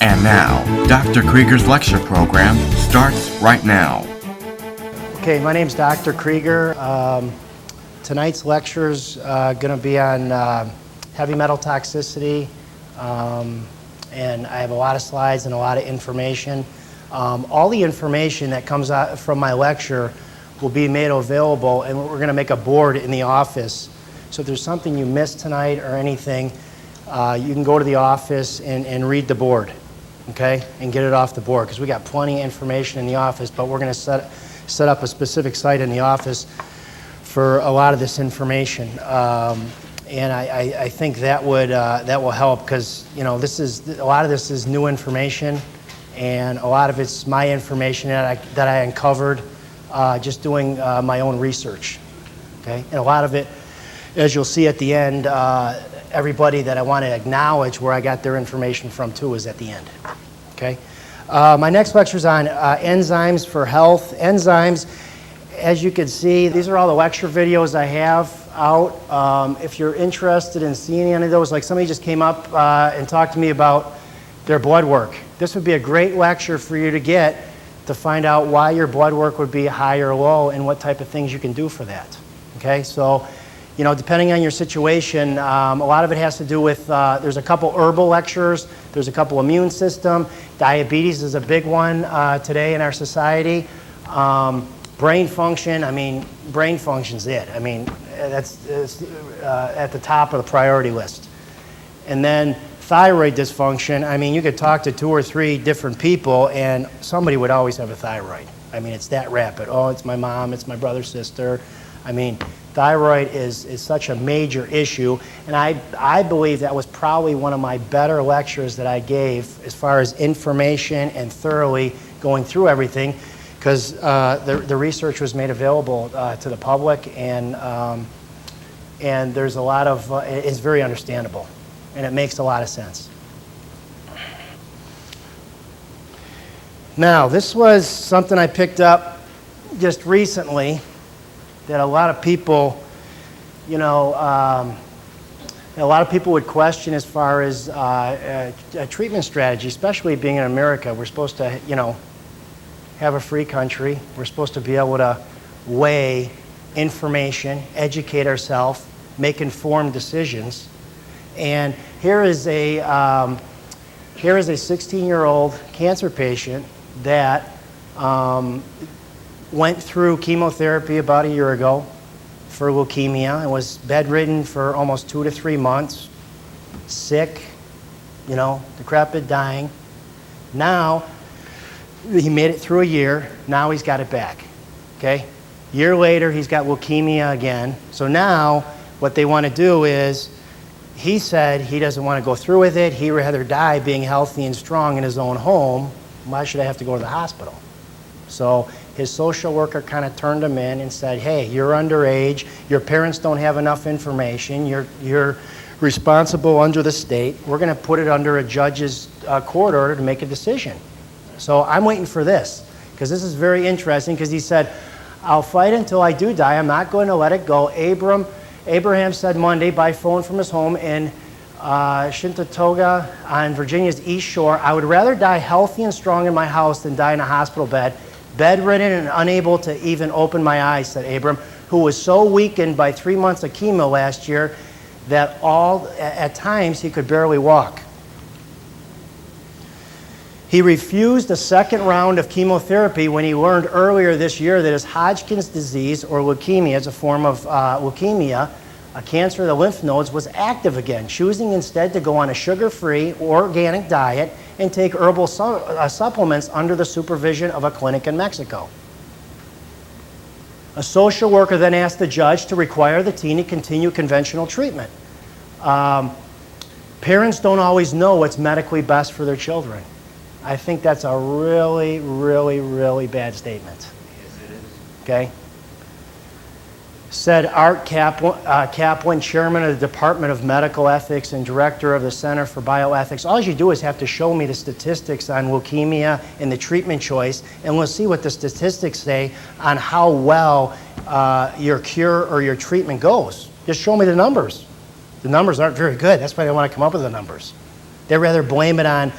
And now, Dr. Krieger's lecture program starts right now. Okay, my name's Dr. Krygier. Tonight's lecture is going to be on heavy metal toxicity, and I have a lot of slides and a lot of information. All the information that comes out from my lecture will be made available, and we're going to make a board in the office. So if there's something you missed tonight or anything, you can go to the office and read the board, okay, and get it off the board, because we got plenty of information in the office, but we're going to set up a specific site in the office for a lot of this information. And I think that will help, because a lot of this is new information, and a lot of it's my information that I uncovered just doing my own research. Okay, and a lot of it, as you'll see at the end, everybody that I want to acknowledge where I got their information from too is at the end. Okay, my next lecture is on enzymes for health. Enzymes, as you can see, these are all the lecture videos I have out. If you're interested in seeing any of those, like somebody just came up and talked to me about their blood work. This would be a great lecture for you to get to find out why your blood work would be high or low and what type of things you can do for that. Okay, so depending on your situation, a lot of it has to do with, there's a couple herbal lectures, there's a couple immune system, diabetes is a big one today in our society. Brain function, brain function's it. That's at the top of the priority list. And then thyroid dysfunction, you could talk to 2 or 3 different people and somebody would always have a thyroid. It's that rapid. Oh, it's my mom, it's my brother, sister. Thyroid is such a major issue, and I believe that was probably one of my better lectures that I gave as far as information and thoroughly going through everything, because the research was made available to the public, and there's a lot of, it's very understandable, and it makes a lot of sense. Now, this was something I picked up just recently that a lot of people, a lot of people would question as far as a treatment strategy, especially being in America. We're supposed to, have a free country. We're supposed to be able to weigh information, educate ourselves, make informed decisions. And here is a 16-year-old cancer patient that went through chemotherapy about a year ago for leukemia and was bedridden for almost 2 to 3 months, sick, decrepit, dying. Now, he made it through a year. Now he's got it back, okay? Year later, he's got leukemia again. So now, what they want to do is, he said he doesn't want to go through with it. He'd rather die being healthy and strong in his own home. Why should I have to go to the hospital? So his social worker kind of turned him in and said, hey, you're underage, your parents don't have enough information, you're responsible under the state, we're going to put it under a judge's court order to make a decision. So I'm waiting for this, because this is very interesting, because he said, I'll fight until I do die, I'm not going to let it go. Abraham said Monday by phone from his home in Shintotoga on Virginia's East Shore, I would rather die healthy and strong in my house than die in a hospital bed, bedridden and unable to even open my eyes, said Abram, who was so weakened by 3 months of chemo last year that at times he could barely walk. He refused a second round of chemotherapy when he learned earlier this year that his Hodgkin's disease, or leukemia, is a form of leukemia, a cancer of the lymph nodes, was active again, choosing instead to go on a sugar-free, organic diet and take herbal supplements under the supervision of a clinic in Mexico. A social worker then asked the judge to require the teen to continue conventional treatment. Parents don't always know what's medically best for their children. I think that's a really, really, really bad statement. Yes, it is. Okay? Said Art Kaplan, chairman of the Department of Medical Ethics and director of the Center for Bioethics. All you do is have to show me the statistics on leukemia and the treatment choice, and we'll see what the statistics say on how well your cure or your treatment goes. Just show me the numbers. The numbers aren't very good. That's why they want to come up with the numbers. They'd rather blame it on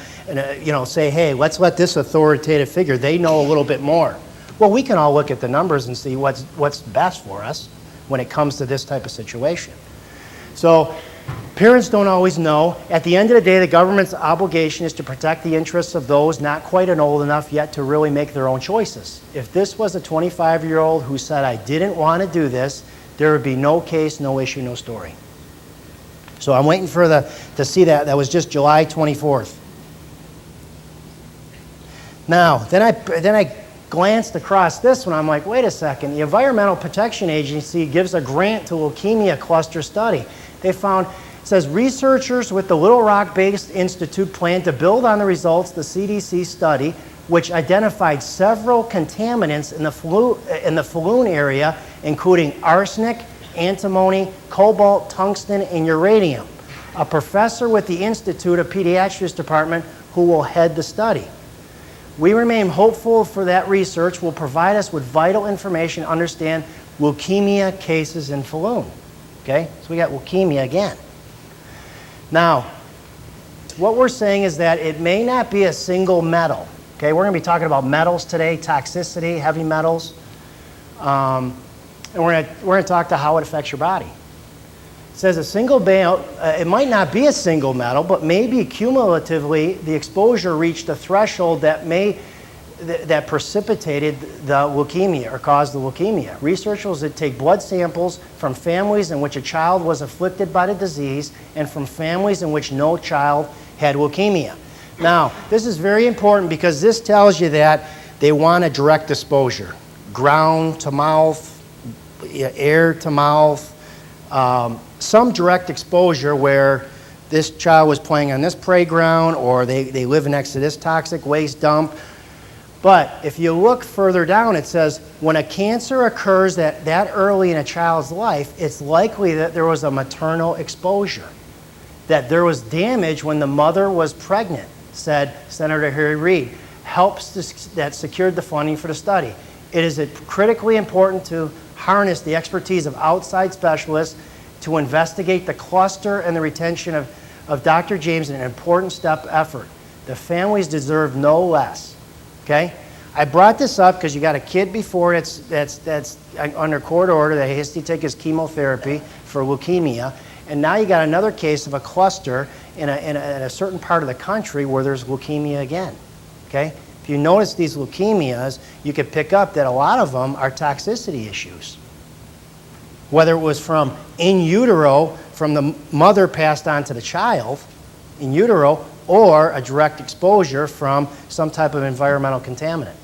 say, hey, let's let this authoritative figure, they know a little bit more. Well, we can all look at the numbers and see what's best for us when it comes to this type of situation. So parents don't always know. At the end of the day, the government's obligation is to protect the interests of those not quite old enough yet to really make their own choices. If this was a 25-year-old who said, I didn't want to do this, there would be no case, no issue, no story. So I'm waiting to see that. That was just July 24th. Now, then I glanced across this one. I'm like, wait a second. The Environmental Protection Agency gives a grant to leukemia cluster study. They found, it says, researchers with the Little Rock-based institute plan to build on the results of the CDC study, which identified several contaminants in the Falloon area, including arsenic, antimony, cobalt, tungsten, and uranium. A professor with the Institute of Pediatrics Department who will head the study. We remain hopeful for that research will provide us with vital information to understand leukemia cases in Falloon. Okay, so we got leukemia again. Now, what we're saying is that it may not be a single metal. Okay, we're going to be talking about metals today, toxicity, heavy metals, and we're going to talk to how it affects your body. It says a single metal, it might not be a single metal, but maybe cumulatively the exposure reached a threshold that precipitated the leukemia or caused the leukemia. Researchers would take blood samples from families in which a child was afflicted by the disease and from families in which no child had leukemia. Now, this is very important because this tells you that they want a direct exposure. Ground to mouth, air to mouth, some direct exposure where this child was playing on this playground or they live next to this toxic waste dump. But if you look further down, it says when a cancer occurs that early in a child's life, it's likely that there was a maternal exposure, that there was damage when the mother was pregnant, said Senator Harry Reid, that secured the funding for the study. It is critically important to harness the expertise of outside specialists to investigate the cluster and the retention of Dr. James in an important step effort. The families deserve no less. Okay? I brought this up because you got a kid before that's under court order that has to take his chemotherapy for leukemia, and now you got another case of a cluster in a certain part of the country where there's leukemia again. Okay? If you notice these leukemias, you could pick up that a lot of them are toxicity issues. Whether it was from in utero, from the mother passed on to the child in utero, or a direct exposure from some type of environmental contaminant.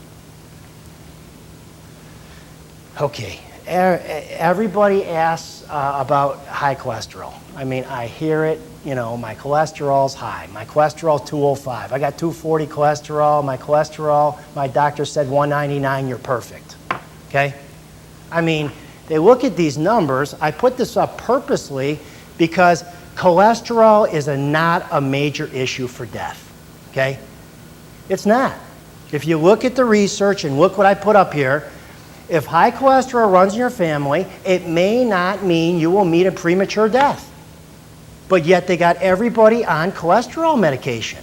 Okay, everybody asks about high cholesterol. I mean, I hear it, my cholesterol's high. My cholesterol's 205. I got 240 cholesterol. My doctor said 199, you're perfect. Okay? I mean, they look at these numbers. I put this up purposely because cholesterol is not a major issue for death. Okay? It's not. If you look at the research and look what I put up here, if high cholesterol runs in your family, it may not mean you will meet a premature death. But yet they got everybody on cholesterol medication.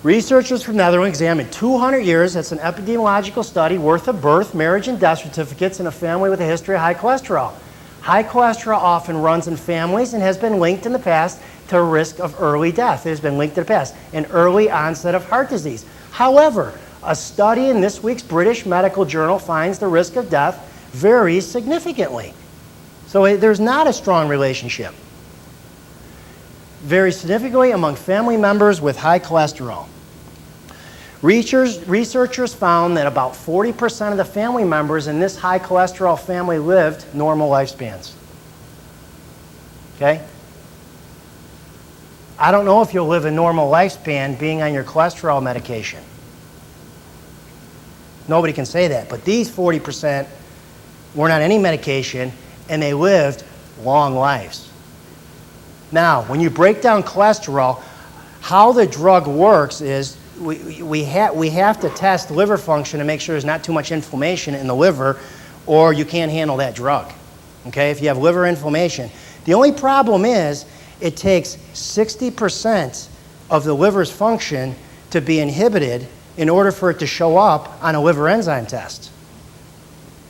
Researchers from Netherlands examined 200 years, that's an epidemiological study, worth of birth, marriage, and death certificates in a family with a history of high cholesterol. High cholesterol often runs in families and has been linked in the past to a risk of early death. It has been linked in the past, an early onset of heart disease. However, a study in this week's British Medical Journal finds the risk of death varies significantly. So there's not a strong relationship. Varies significantly among family members with high cholesterol. Researchers found that about 40% of the family members in this high cholesterol family lived normal lifespans. Okay? I don't know if you'll live a normal lifespan being on your cholesterol medication. Nobody can say that. But these 40% weren't on any medication and they lived long lives. Now, when you break down cholesterol, how the drug works is we have to test liver function to make sure there's not too much inflammation in the liver, or you can't handle that drug. Okay, if you have liver inflammation. The only problem is it takes 60% of the liver's function to be inhibited in order for it to show up on a liver enzyme test.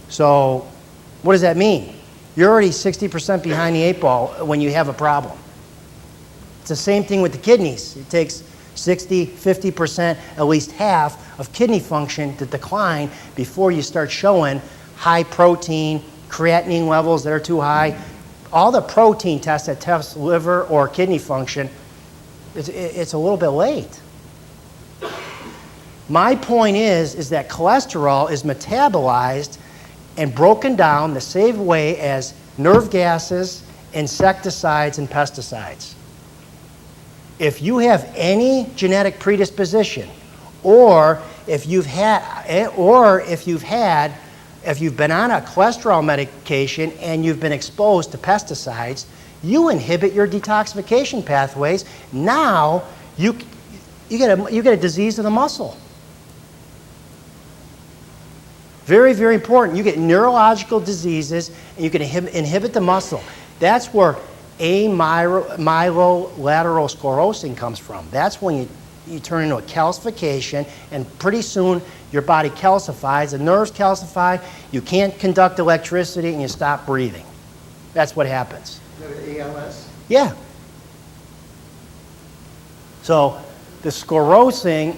So what does that mean? You're already 60% behind the 8 ball when you have a problem. It's the same thing with the kidneys. It takes 60, 50%, at least half of kidney function to decline before you start showing high protein, creatinine levels that are too high. All the protein tests that test liver or kidney function, it's a little bit late. My point is that cholesterol is metabolized and broken down the same way as nerve gases, insecticides, and pesticides. If you have any genetic predisposition, or if you've been on a cholesterol medication and you've been exposed to pesticides, you inhibit your detoxification pathways. Now you get a disease of the muscle. Very, very important. You get neurological diseases, and you can inhibit the muscle. That's where amylolateral sclerosing comes from. That's when you turn into a calcification, and pretty soon your body calcifies, the nerves calcify, you can't conduct electricity, and you stop breathing. That's what happens. Is that ALS? Yeah. So the sclerosing,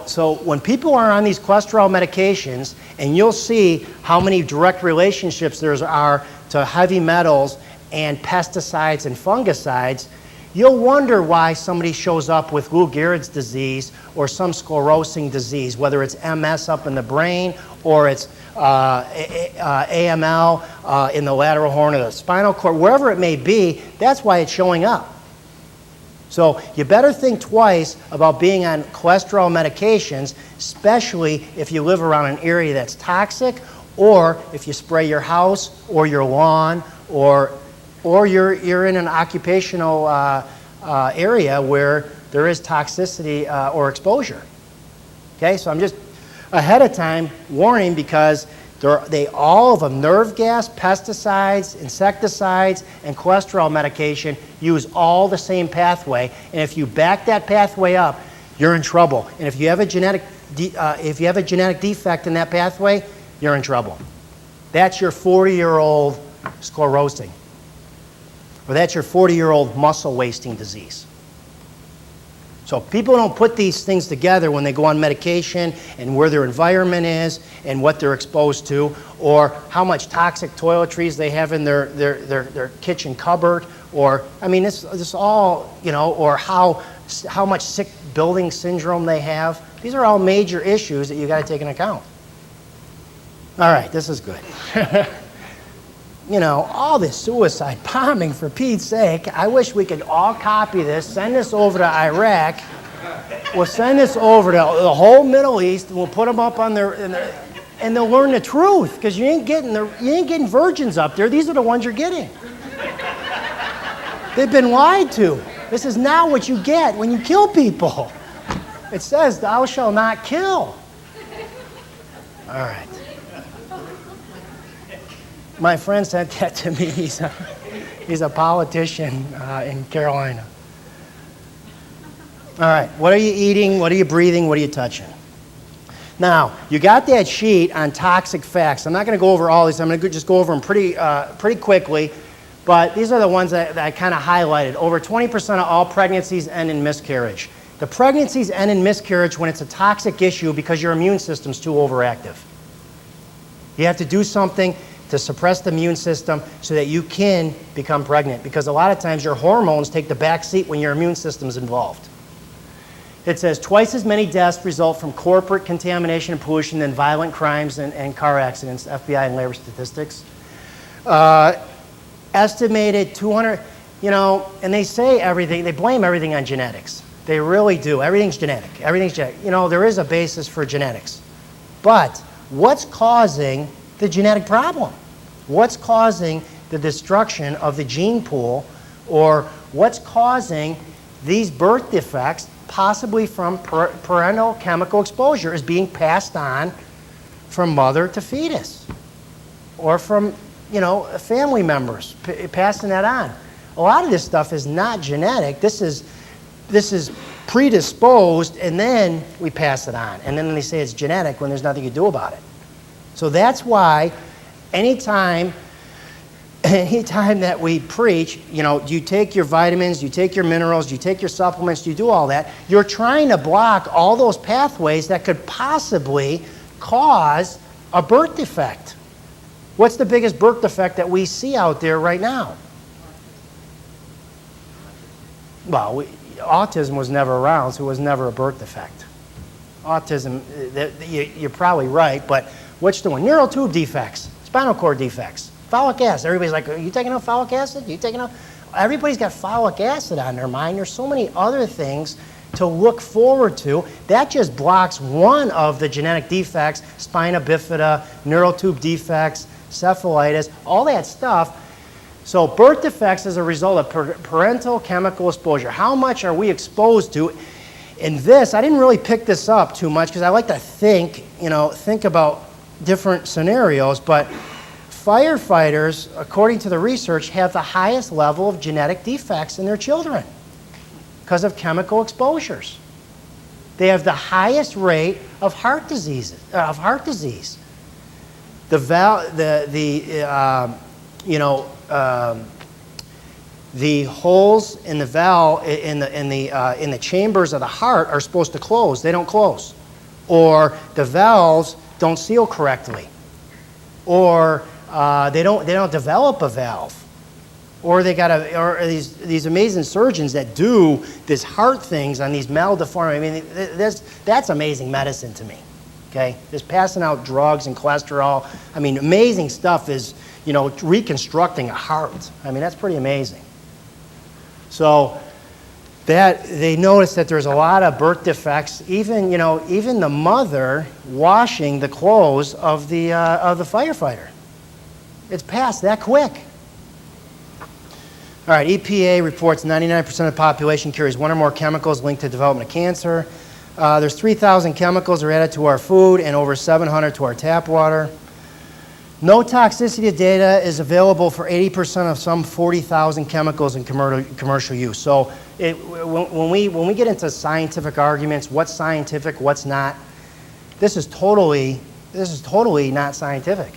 so when people are on these cholesterol medications, and you'll see how many direct relationships there are to heavy metals and pesticides and fungicides, you'll wonder why somebody shows up with Lou Gehrig's disease or some sclerosing disease, whether it's MS up in the brain or it's AML in the lateral horn of the spinal cord, wherever it may be. That's why it's showing up. So you better think twice about being on cholesterol medications, especially if you live around an area that's toxic, or if you spray your house or your lawn, or you're in an occupational area where there is toxicity or exposure. Okay, so I'm just ahead of time warning, because they all of them, nerve gas, pesticides, insecticides, and cholesterol medication, use all the same pathway. And if you back that pathway up, you're in trouble. And if you have a genetic defect in that pathway, you're in trouble. That's your 40-year-old sclerosing, or that's your 40-year-old muscle wasting disease. So people don't put these things together when they go on medication, and where their environment is and what they're exposed to, or how much toxic toiletries they have in their kitchen cupboard, or, I mean, this all, or how much sick building syndrome they have. These are all major issues that you got to take into account. All right, this is good. All this suicide bombing, for Pete's sake. I wish we could all copy this, send this over to Iraq. We'll send this over to the whole Middle East, and we'll put them up on and they'll learn the truth, because you ain't getting virgins up there. These are the ones you're getting. They've been lied to. This is not what you get when you kill people. It says, "Thou shalt not kill." All right. My friend sent that to me. He's a politician in Carolina. All right, what are you eating? What are you breathing? What are you touching? Now, you got that sheet on toxic facts. I'm not going to go over all these. I'm going to just go over them pretty quickly. But these are the ones that I kind of highlighted. Over 20% of all pregnancies end in miscarriage. The pregnancies end in miscarriage when it's a toxic issue because your immune system's too overactive. You have to do something to suppress the immune system so that you can become pregnant, because a lot of times your hormones take the back seat when your immune system's involved. It says twice as many deaths result from corporate contamination and pollution than violent crimes and car accidents, FBI and labor statistics. Estimated 200, and they say everything, they blame everything on genetics. They really do. Everything's genetic. Everything's genetic. There is a basis for genetics. But what's causing the genetic problem? What's causing the destruction of the gene pool, or what's causing these birth defects, possibly from parental chemical exposure, is being passed on from mother to fetus, or from family members passing that on. A lot of this stuff is not genetic. This is predisposed, and then we pass it on. And then they say it's genetic when there's nothing you do about it. So that's why anytime that we preach, you take your vitamins, you take your minerals, you take your supplements, you do all that, you're trying to block all those pathways that could possibly cause a birth defect. What's the biggest birth defect that we see out there right now? Well, autism was never around, so it was never a birth defect. Autism, you're probably right, but what's the one? Neural tube defects, spinal cord defects, folic acid. Everybody's like, are you taking enough folic acid? Everybody's got folic acid on their mind. There's so many other things to look forward to. That just blocks one of the genetic defects, spina bifida, neural tube defects, cephalitis, all that stuff. So birth defects is a result of parental chemical exposure. How much are we exposed to? In this, I didn't really pick this up too much because I like to think about different scenarios, but firefighters, according to the research, have the highest level of genetic defects in their children because of chemical exposures. They have the highest rate of heart disease. The holes in the valve in the chambers of the heart are supposed to close. They don't close, or the valves don't seal correctly, or they don't develop a valve, or these amazing surgeons that do these heart things on these maldeformed. I mean, that's amazing medicine to me. Okay, just passing out drugs and cholesterol. I mean, amazing stuff is reconstructing a heart. I mean, that's pretty amazing. So that they noticed that there's a lot of birth defects. Even the mother washing the clothes of the firefighter. It's passed that quick. All right, EPA reports 99% of the population carries one or more chemicals linked to development of cancer. There's 3,000 chemicals are added to our food and over 700 to our tap water. No toxicity data is available for 80% of some 40,000 chemicals in commercial use. So when we get into scientific arguments, what's scientific, what's not, this is totally not scientific.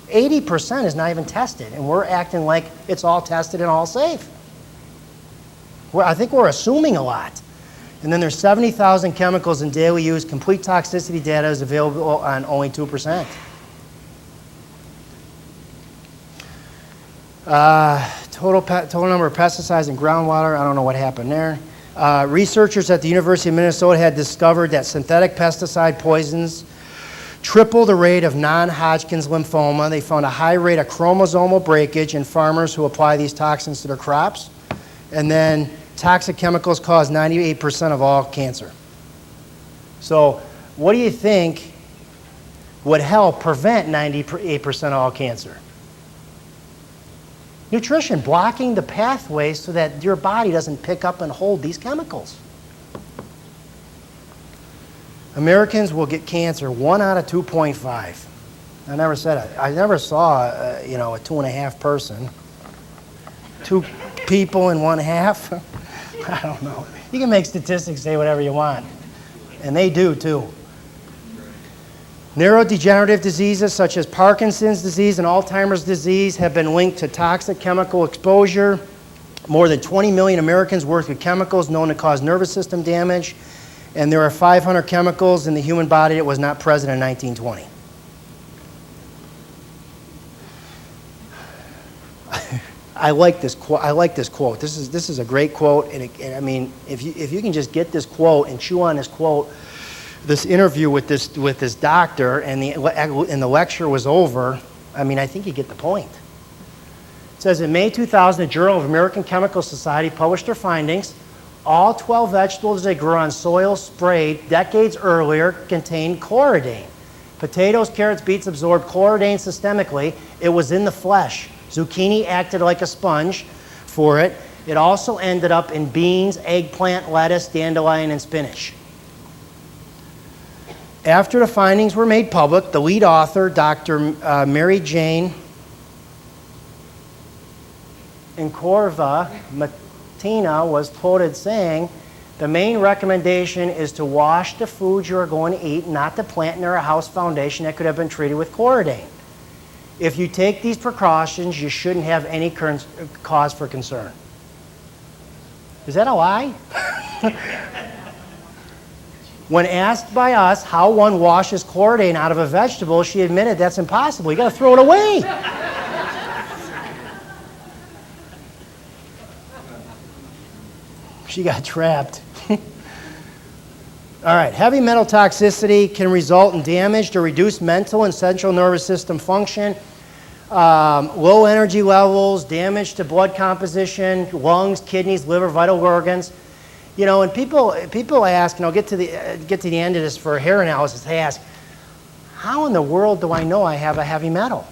80% is not even tested, and we're acting like it's all tested and all safe. I think we're assuming a lot. And then there's 70,000 chemicals in daily use. Complete toxicity data is available on only 2%. Total number of pesticides in groundwater, I don't know what happened there. Researchers at the University of Minnesota had discovered that synthetic pesticide poisons triple the rate of non-Hodgkin's lymphoma. They found a high rate of chromosomal breakage in farmers who apply these toxins to their crops. And then toxic chemicals cause 98% of all cancer. So what do you think would help prevent 98% of all cancer? Nutrition, blocking the pathways so that your body doesn't pick up and hold these chemicals. Americans will get cancer 1 out of 2.5. I never said it. I never saw a 2.5 person. 2 people in 1/2. I don't know. You can make statistics say whatever you want. And they do too. Neurodegenerative diseases such as Parkinson's disease and Alzheimer's disease have been linked to toxic chemical exposure. More than 20 million Americans work with chemicals known to cause nervous system damage. And there are 500 chemicals in the human body that was not present in 1920. I like this quote. This is a great quote, and I mean, if you can just get this quote and chew on this quote, this interview with this doctor, and the lecture was over. I mean, I think you get the point. It says in May 2000, the Journal of American Chemical Society published their findings. All 12 vegetables they grew on soil sprayed decades earlier contained chloridane. Potatoes, carrots, beets absorbed chloridane systemically. It was in the flesh. Zucchini acted like a sponge for it. It also ended up in beans, eggplant, lettuce, dandelion, and spinach. After the findings were made public, the lead author, Dr. Mary Jane in Corva, Matina was quoted saying, the main recommendation is to wash the foods you are going to eat, not the plant near a house foundation that could have been treated with chloridane. If you take these precautions, you shouldn't have any cause for concern. Is that a lie? When asked by us how one washes chloridane out of a vegetable, she admitted that's impossible. You got to throw it away. She got trapped. All right, heavy metal toxicity can result in damaged or reduced mental and central nervous system function, low energy levels, damage to blood composition, lungs, kidneys, liver, vital organs. You know, and people ask, and I'll get to the end of this for hair analysis, they ask, how in the world do I know I have a heavy metal?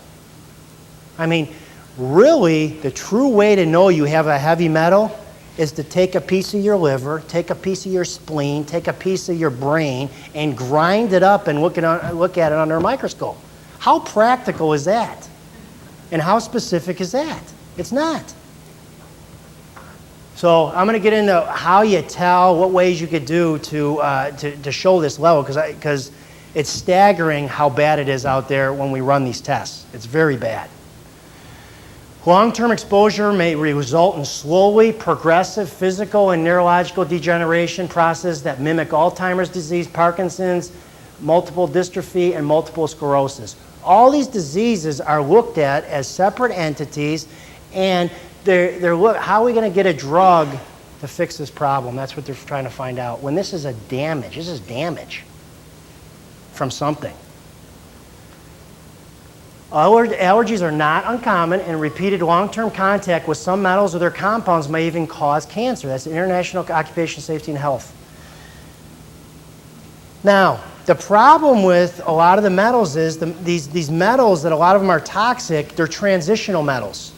I mean, really, the true way to know you have a heavy metal is to take a piece of your liver, take a piece of your spleen, take a piece of your brain, and grind it up and look at it under a microscope. How practical is that? And how specific is that? It's not. So I'm going to get into how you tell, what ways you could do to show this level, because it's staggering how bad it is out there when we run these tests. It's very bad. Long-term exposure may result in slowly progressive physical and neurological degeneration processes that mimic Alzheimer's disease, Parkinson's, multiple dystrophy, and multiple sclerosis. All these diseases are looked at as separate entities, and how are we going to get a drug to fix this problem? That's what they're trying to find out. When this is damage from something. Allergies are not uncommon, and repeated long-term contact with some metals or their compounds may even cause cancer. That's the International Occupational Safety and Health. Now, the problem with a lot of the metals is these metals, that a lot of them are toxic, they're transitional metals.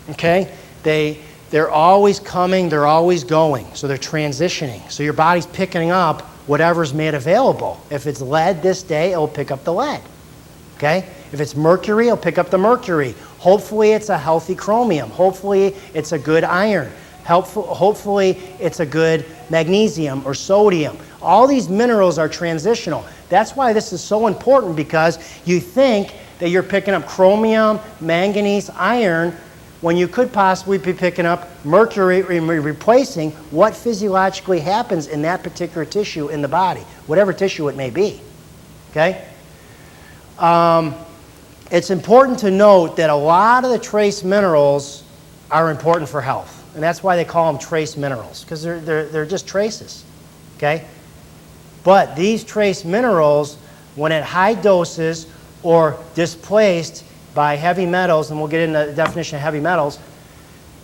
Okay? They're always coming, they're always going, so they're transitioning. So your body's picking up whatever's made available. If it's lead this day, it'll pick up the lead. Okay? If it's mercury, it'll pick up the mercury. Hopefully it's a healthy chromium. Hopefully it's a good iron. Hopefully it's a good magnesium or sodium. All these minerals are transitional. That's why this is so important, because you think that you're picking up chromium, manganese, iron, when you could possibly be picking up mercury, replacing what physiologically happens in that particular tissue in the body, whatever tissue it may be. Okay? It's important to note that a lot of the trace minerals are important for health, and that's why they call them trace minerals, because they're just traces, okay? But these trace minerals, when at high doses or displaced by heavy metals, and we'll get into the definition of heavy metals,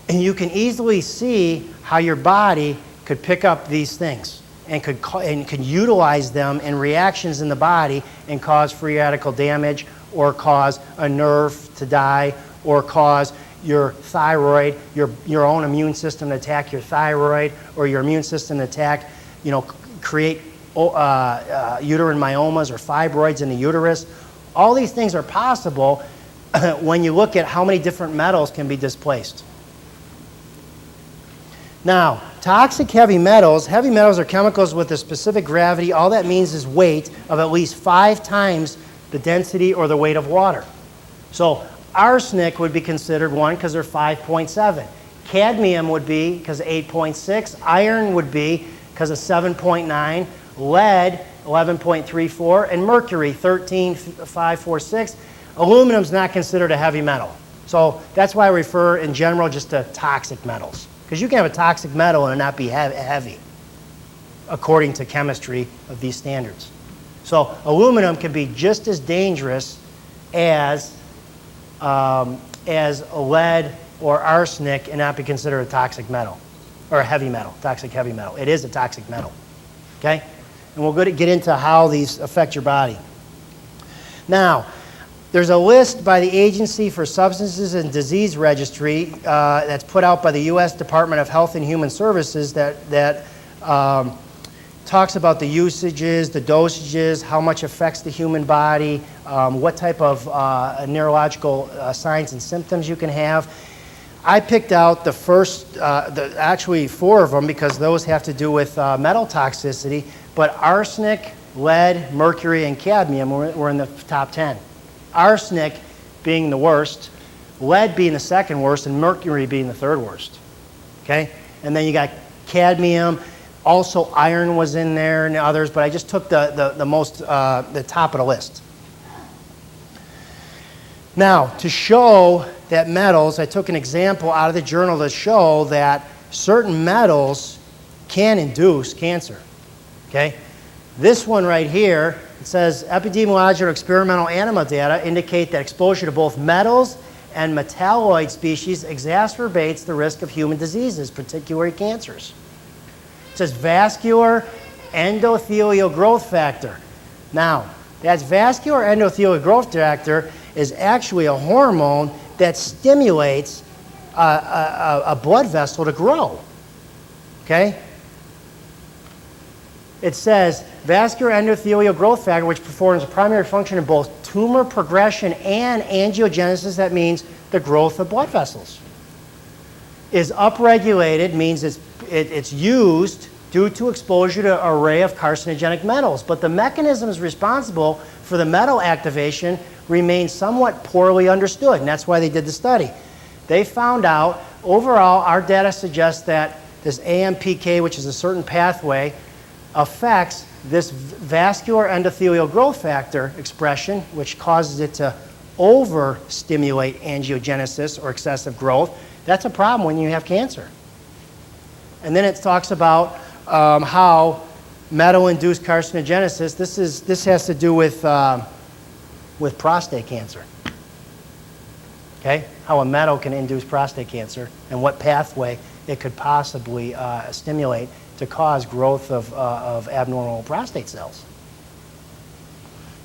and you can easily see how your body could pick up these things and could utilize them in reactions in the body and cause free radical damage, or cause a nerve to die, or cause your thyroid, your own immune system to attack your thyroid, or your immune system to attack, create uterine myomas or fibroids in the uterus. All these things are possible when you look at how many different metals can be displaced. Now, toxic heavy metals are chemicals with a specific gravity. All that means is weight of at least 5 times the density or the weight of water. So arsenic would be considered one because they're 5.7. Cadmium would be because of 8.6. Iron would be because of 7.9. Lead, 11.34. And mercury, 13.546. Aluminum's not considered a heavy metal. So that's why I refer in general just to toxic metals. Because you can have a toxic metal and it not be heavy, according to chemistry of these standards. So aluminum can be just as dangerous as lead or arsenic and not be considered a toxic metal, or a heavy metal, toxic heavy metal. It is a toxic metal, okay? And we'll get into how these affect your body. Now, there's a list by the Agency for Substances and Disease Registry that's put out by the U.S. Department of Health and Human Services that talks about the usages, the dosages, how much affects the human body, what type of neurological signs and symptoms you can have. I picked out the first, actually 4 of them because those have to do with metal toxicity, but arsenic, lead, mercury, and cadmium were in the top 10. Arsenic being the worst, lead being the second worst, and mercury being the third worst. Okay? And then you got cadmium, also iron was in there and others, but I just took the top of the list. Now, to show that metals, I took an example out of the journal to show that certain metals can induce cancer. Okay? This one right here, it says epidemiological or experimental animal data indicate that exposure to both metals and metalloid species exacerbates the risk of human diseases, particularly cancers. It says vascular endothelial growth factor. Now, that vascular endothelial growth factor is actually a hormone that stimulates a blood vessel to grow. Okay? It says vascular endothelial growth factor, which performs a primary function in both tumor progression and angiogenesis, that means the growth of blood vessels, is upregulated, means it's used due to exposure to an array of carcinogenic metals. But the mechanisms responsible for the metal activation remain somewhat poorly understood, and that's why they did the study. They found out, overall, our data suggests that this AMPK, which is a certain pathway, affects this vascular endothelial growth factor expression, which causes it to overstimulate angiogenesis or excessive growth. That's a problem when you have cancer. And then it talks about how metal-induced carcinogenesis, this has to do with prostate cancer. Okay? How a metal can induce prostate cancer and what pathway it could possibly stimulate to cause growth of abnormal prostate cells.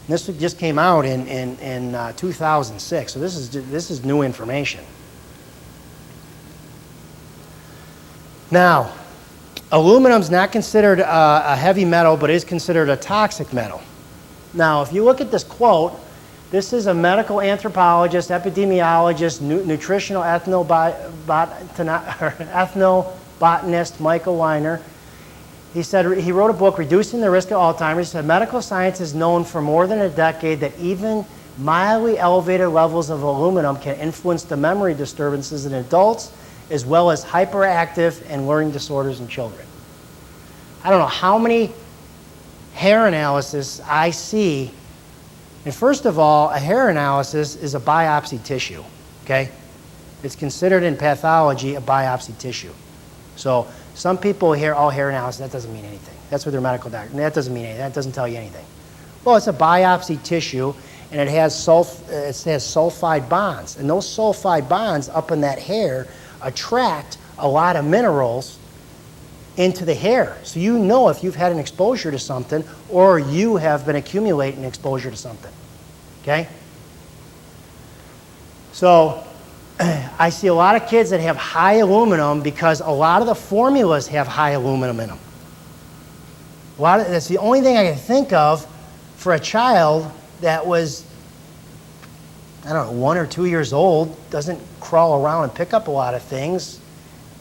And this just came out in 2006, so this is new information. Now, aluminum is not considered a heavy metal, but is considered a toxic metal. Now, if you look at this quote, this is a medical anthropologist, epidemiologist, nutritional ethnobotanist, Michael Weiner. He said he wrote a book, Reducing the Risk of Alzheimer's. He said medical science has known for more than a decade that even mildly elevated levels of aluminum can influence the memory disturbances in adults as well as hyperactive and learning disorders in children. I don't know how many hair analysis I see. And first of all, a hair analysis is a biopsy tissue, okay? It's considered in pathology a biopsy tissue. So some people hear, oh, hair analysis, that doesn't mean anything. That's what their medical doctor, that doesn't mean anything. That doesn't tell you anything. Well, it's a biopsy tissue, and it has sulfide bonds. And those sulfide bonds up in that hair attract a lot of minerals into the hair. So you know if you've had an exposure to something or you have been accumulating exposure to something. Okay? So I see a lot of kids that have high aluminum because a lot of the formulas have high aluminum in them. That's the only thing I can think of for a child that was, I don't know, 1 or 2 years old, doesn't crawl around and pick up a lot of things,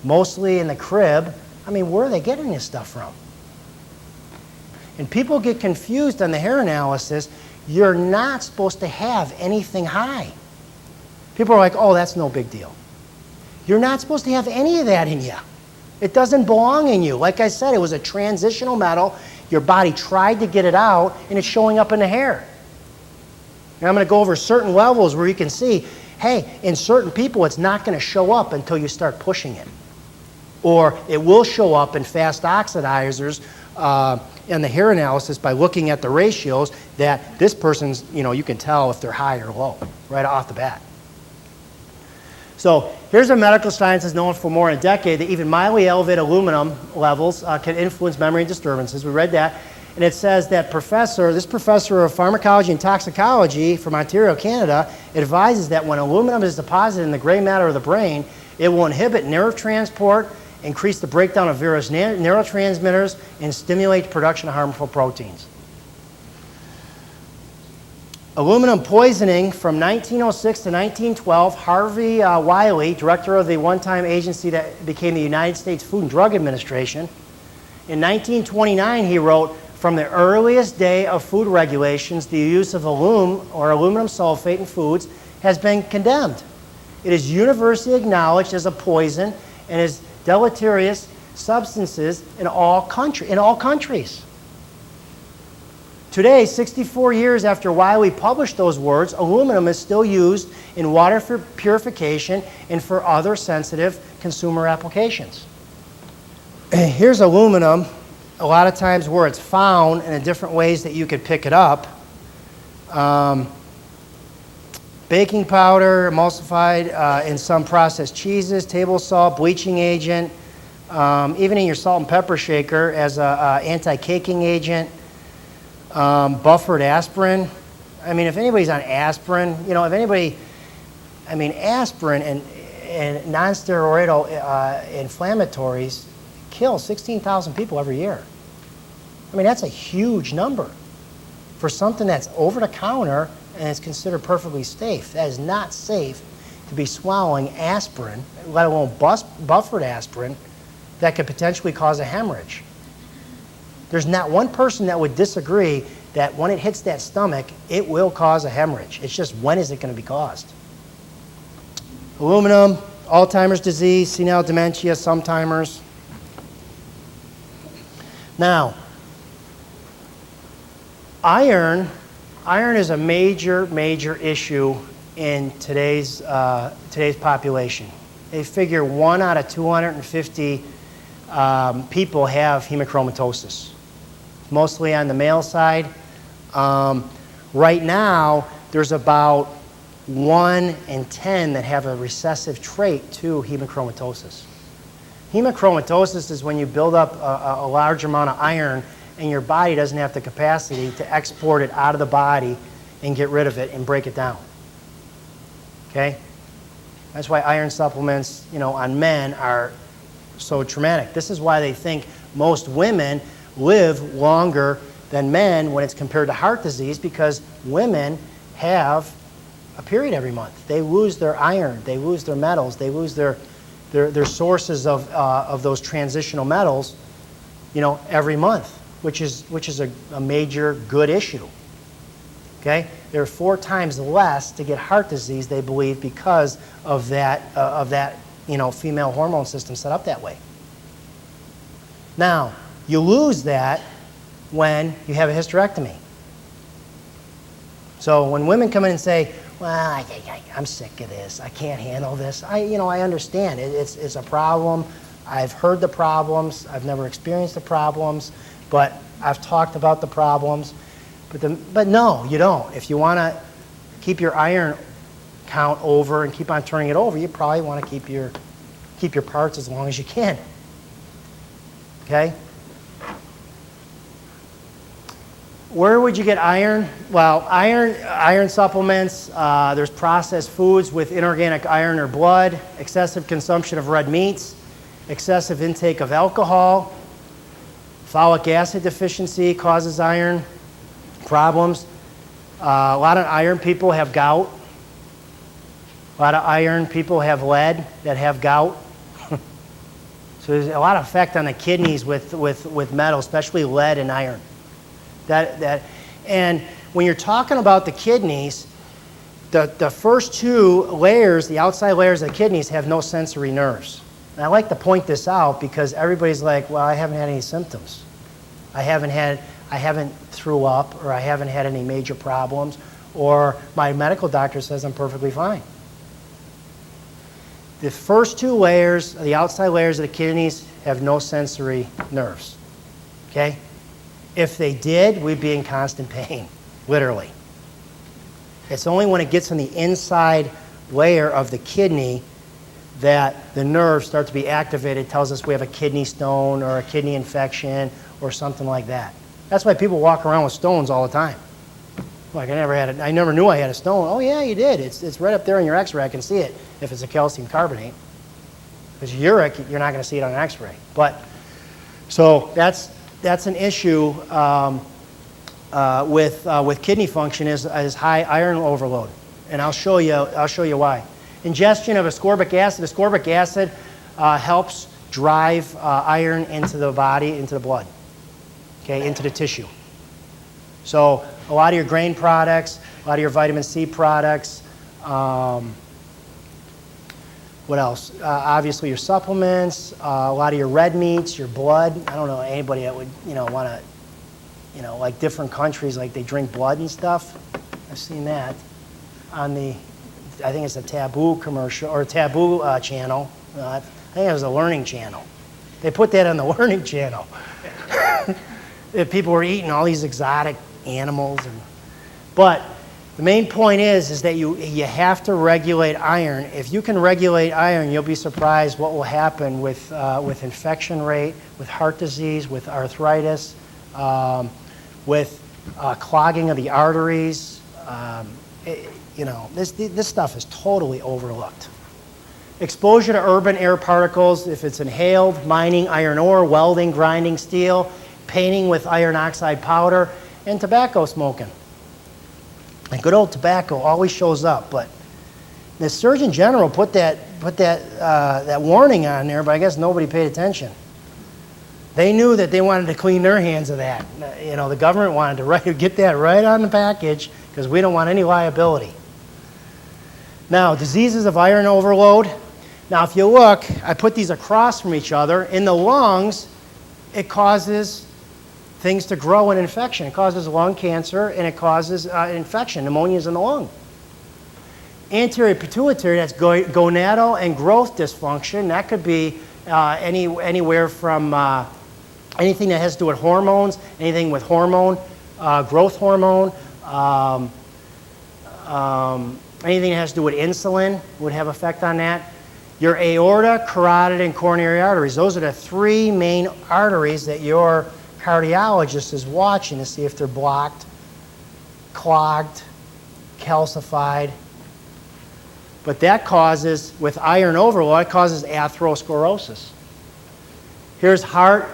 mostly in the crib. I mean, where are they getting this stuff from? And people get confused on the hair analysis. You're not supposed to have anything high. People are like, oh, that's no big deal. You're not supposed to have any of that in you. It doesn't belong in you. Like I said, it was a transitional metal. Your body tried to get it out, and it's showing up in the hair. And I'm going to go over certain levels where you can see, hey, in certain people, it's not going to show up until you start pushing it. Or it will show up in fast oxidizers in the hair analysis by looking at the ratios that this person's, you can tell if they're high or low right off the bat. So here's a medical science that's known for more than a decade that even mildly elevated aluminum levels can influence memory disturbances. We read that. And it says that this professor of pharmacology and toxicology from Ontario, Canada, advises that when aluminum is deposited in the gray matter of the brain, it will inhibit nerve transport, increase the breakdown of various neurotransmitters, and stimulate the production of harmful proteins. Aluminum poisoning from 1906 to 1912, Harvey Wiley, director of the one-time agency that became the United States Food and Drug Administration, in 1929 he wrote, "From the earliest day of food regulations, the use of aluminum sulfate in foods has been condemned. It is universally acknowledged as a poison and as deleterious substances in all countries." Today, 64 years after Wiley published those words, aluminum is still used in water purification and for other sensitive consumer applications. Here's aluminum, a lot of times where it's found and in different ways that you could pick it up. Baking powder, emulsified in some processed cheeses, table salt, bleaching agent, even in your salt and pepper shaker as an anti-caking agent. Buffered aspirin. I mean, if anybody's on aspirin, aspirin and non-steroidal inflammatories kill 16,000 people every year. I mean, that's a huge number for something that's over the counter and it's considered perfectly safe. That is not safe to be swallowing aspirin, let alone buffered aspirin, that could potentially cause a hemorrhage. There's not one person that would disagree that when it hits that stomach, it will cause a hemorrhage. It's just when is it going to be caused? Aluminum, Alzheimer's disease, senile dementia, sometimers. Now, iron is a major issue in today's population. They figure 1 out of 250 people have hemochromatosis, mostly on the male side. Right now, there's about 1 in 10 that have a recessive trait to hemochromatosis. Hemochromatosis is when you build up a large amount of iron and your body doesn't have the capacity to export it out of the body and get rid of it and break it down. Okay? That's why iron supplements, on men are so traumatic. This is why they think most women live longer than men when it's compared to heart disease, because women have a period every month. They lose their iron, they lose their metals, they lose their sources of those transitional metals, every month, which is a major good issue. Okay, they're 4 times less to get heart disease, they believe, because of that female hormone system set up that way. Now, you lose that when you have a hysterectomy. So when women come in and say, "Well, I'm sick of this. I can't handle this," I understand. It's a problem. I've heard the problems. I've never experienced the problems, but I've talked about the problems. But no, you don't. If you want to keep your iron count over and keep on turning it over, you probably want to keep your parts as long as you can. Okay? Where would you get iron? Well, iron supplements, there's processed foods with inorganic iron or blood, excessive consumption of red meats, excessive intake of alcohol, folic acid deficiency causes iron problems. A lot of iron people have gout. A lot of iron people have lead that have gout. So there's a lot of effect on the kidneys with metal, especially lead and iron. And when you're talking about the kidneys, the first 2 layers, the outside layers of the kidneys, have no sensory nerves. And I like to point this out because everybody's like, "Well, I haven't had any symptoms. I haven't threw up, or I haven't had any major problems, or my medical doctor says I'm perfectly fine." The first 2 layers, the outside layers of the kidneys, have no sensory nerves. Okay? If they did, we'd be in constant pain, literally. It's only when it gets on the inside layer of the kidney that the nerves start to be activated. It tells us we have a kidney stone or a kidney infection or something like that. That's why people walk around with stones all the time. Like, I never knew I had a stone. Oh yeah, you did. It's right up there in your x-ray. I can see it if it's a calcium carbonate. If it's uric, you're not going to see it on an x-ray. But, so that's an issue. with kidney function is high iron overload, and I'll show you why. Ingestion of ascorbic acid. Ascorbic acid helps drive iron into the body, into the blood, okay, into the tissue. So a lot of your grain products, a lot of your vitamin C products. What else? Obviously your supplements, a lot of your red meats, your blood. I don't know anybody that would want to. Like different countries, like they drink blood and stuff. I've seen that on I think it's a Taboo commercial, or Taboo channel. I think it was a Learning channel. They put that on the Learning channel. If people were eating all these exotic animals. But the main point is that you have to regulate iron. If you can regulate iron, you'll be surprised what will happen with infection rate, with heart disease, with arthritis, with clogging of the arteries. This stuff is totally overlooked. Exposure to urban air particles, if it's inhaled, mining iron ore, welding, grinding steel, painting with iron oxide powder, and tobacco smoking. And good old tobacco always shows up, but the Surgeon General put that warning on there, but I guess nobody paid attention. They knew that they wanted to clean their hands of that. The government wanted to get that right on the package because we don't want any liability. Now, diseases of iron overload. Now, if you look, I put these across from each other. In the lungs, it causes things to grow in infection. It causes lung cancer, and it causes infection. Pneumonia is in the lung. Anterior pituitary, that's gonadal and growth dysfunction. That could be anywhere from anything that has to do with hormones, anything with hormone, growth hormone, anything that has to do with insulin would have effect on that. Your aorta, carotid, and coronary arteries. Those are the three main arteries that your cardiologist is watching to see if they're blocked, clogged, calcified. But that causes, with iron overload, it causes atherosclerosis. Here's heart,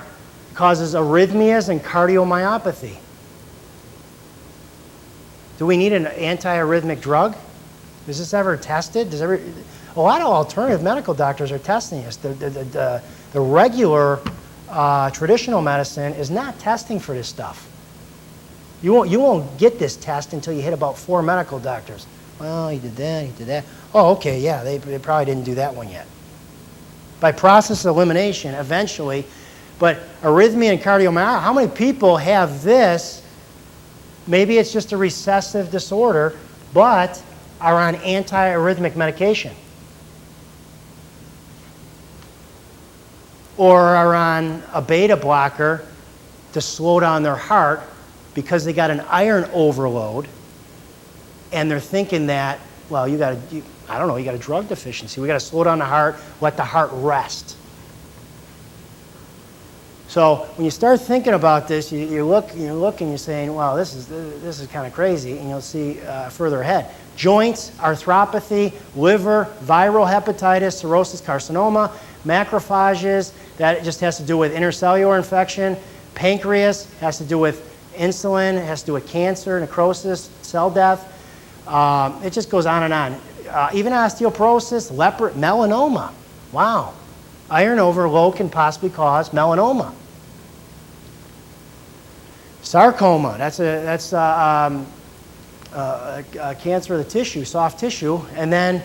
causes arrhythmias and cardiomyopathy. Do we need an antiarrhythmic drug? Is this ever tested? A lot of alternative medical doctors are testing this. The regular traditional medicine is not testing for this stuff. You won't get this test until you hit about 4 medical doctors. Well, he did that. Oh, okay, yeah, they probably didn't do that one yet. By process of elimination, eventually, but arrhythmia and cardiomyopathy, how many people have this? Maybe it's just a recessive disorder, but are on antiarrhythmic medication. Or are on a beta blocker to slow down their heart because they got an iron overload, and they're thinking that, well, you got a drug deficiency. We got to slow down the heart, let the heart rest. So when you start thinking about this, you look and you're saying, wow, this is kind of crazy, and you'll see further ahead. Joints, arthropathy, liver, viral hepatitis, cirrhosis, carcinoma, macrophages, that just has to do with intercellular infection. Pancreas has to do with insulin, it has to do with cancer, necrosis, cell death. It just goes on and on. Even osteoporosis, melanoma. Wow. Iron overload can possibly cause melanoma. Sarcoma, that's a cancer of the tissue, soft tissue. And then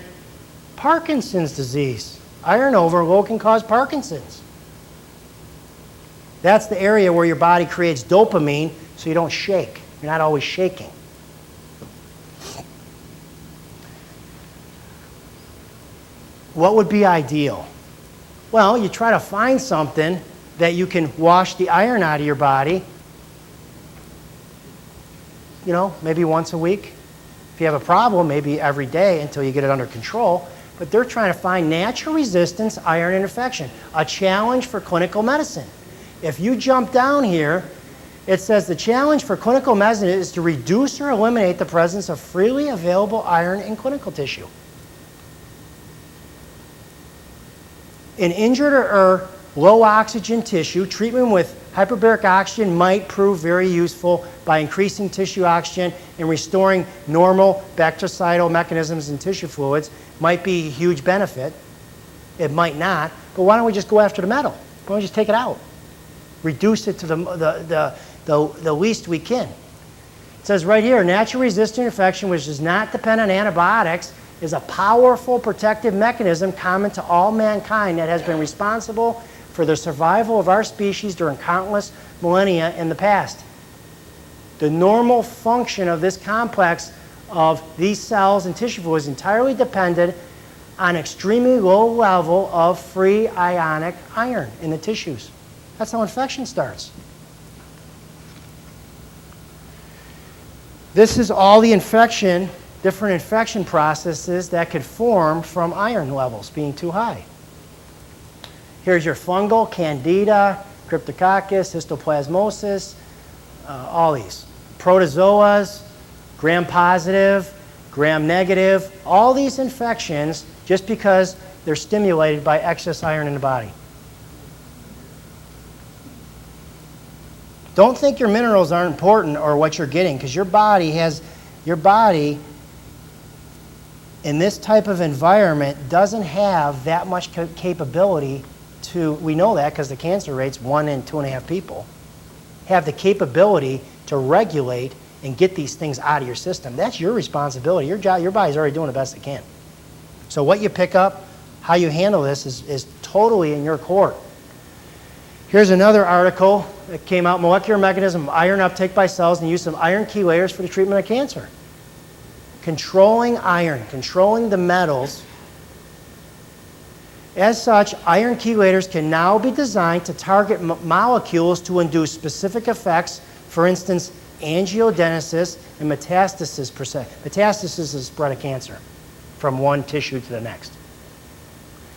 Parkinson's disease. Iron overload can cause Parkinson's. That's the area where your body creates dopamine so you don't shake. You're not always shaking. What would be ideal? Well, you try to find something that you can wash the iron out of your body, maybe once a week. If you have a problem, maybe every day until you get it under control. But they're trying to find natural resistance iron infection, a challenge for clinical medicine. If you jump down here, it says the challenge for clinical medicine is to reduce or eliminate the presence of freely available iron in clinical tissue. In injured or low oxygen tissue, treatment with Hyperbaric oxygen might prove very useful by increasing tissue oxygen and restoring normal bactericidal mechanisms in tissue fluids. Might be a huge benefit. It might not. But why don't we just go after the metal? Why don't we just take it out? Reduce it to the least we can. It says right here, natural resistant infection, which does not depend on antibiotics, is a powerful protective mechanism common to all mankind that has been responsible for the survival of our species during countless millennia in the past. The normal function of this complex of these cells and tissue fluids entirely depended on extremely low level of free ionic iron in the tissues. That's how infection starts. This is all the different infection processes that could form from iron levels being too high. Here's your fungal, candida, cryptococcus, histoplasmosis, all these. Protozoas, gram-positive, gram-negative, all these infections just because they're stimulated by excess iron in the body. Don't think your minerals aren't important or what you're getting, because your body in this type of environment doesn't have that much capability to, we know that because the cancer rate's 1 in 2.5 people, have the capability to regulate and get these things out of your system. That's your responsibility. Your body's already doing the best it can. So what you pick up, how you handle this is totally in your court. Here's another article that came out, Molecular Mechanism of Iron Uptake by Cells and Use of Iron Chelators for the Treatment of Cancer. Controlling iron, controlling the metals. As such, iron chelators can now be designed to target molecules to induce specific effects, for instance, angiogenesis and metastasis. Metastasis is the spread of cancer from one tissue to the next.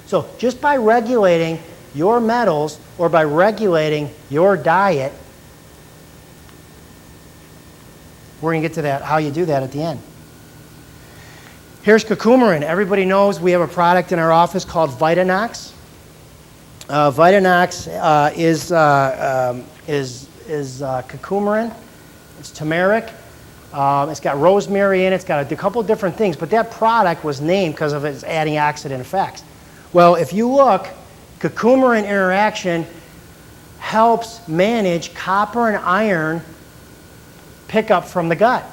So just by regulating your metals or by regulating your diet, we're going to get to that, how you do that at the end. Here's curcumin. Everybody knows we have a product in our office called Vitanox. Vitanox is curcumin. It's turmeric. It's got rosemary in it. It's got a couple different things. But that product was named because of its antioxidant effects. Well, if you look, curcumin interaction helps manage copper and iron pickup from the gut.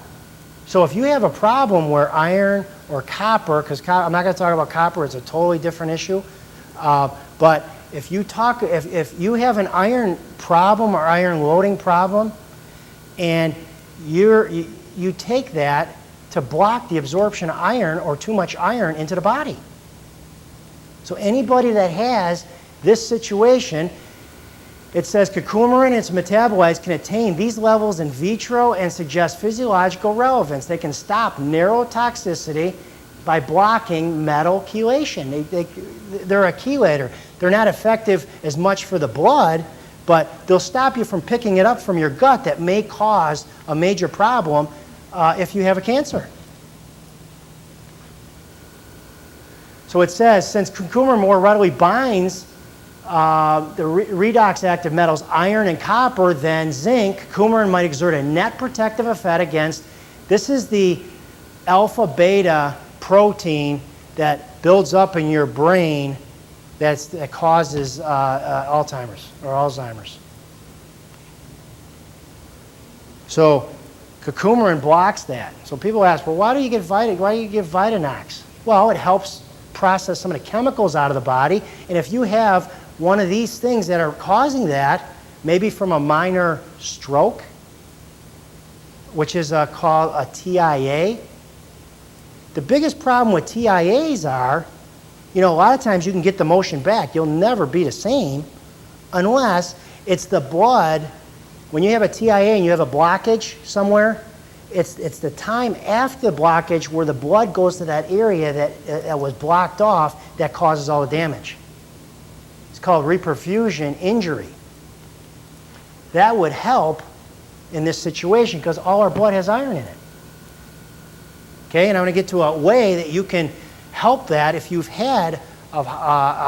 So if you have a problem where iron or copper, because I'm not going to talk about copper, it's a totally different issue. But if you have an iron problem or iron loading problem, and you take that to block the absorption of iron or too much iron into the body. So anybody that has this situation, it says curcumin and its metabolites can attain these levels in vitro and suggest physiological relevance. They can stop neurotoxicity by blocking metal chelation. They're a chelator. They're not effective as much for the blood, but they'll stop you from picking it up from your gut that may cause a major problem if you have a cancer. So it says, since curcumin more readily binds the redox active metals iron and copper than zinc, curcumin might exert a net protective effect against, this is the alpha-beta protein that builds up in your brain that causes Alzheimer's or Alzheimer's. So curcumin blocks that. So people ask, well, why do you give Vitanox? Well, it helps process some of the chemicals out of the body, and if you have one of these things that are causing that, maybe from a minor stroke, which is called a TIA. The biggest problem with TIAs are, a lot of times you can get the motion back. You'll never be the same unless it's the blood. When you have a TIA and you have a blockage somewhere, it's the time after the blockage where the blood goes to that area that was blocked off that causes all the damage. It's called reperfusion injury. That would help in this situation because all our blood has iron in it. Okay, and I'm going to get to a way that you can help that if you've had a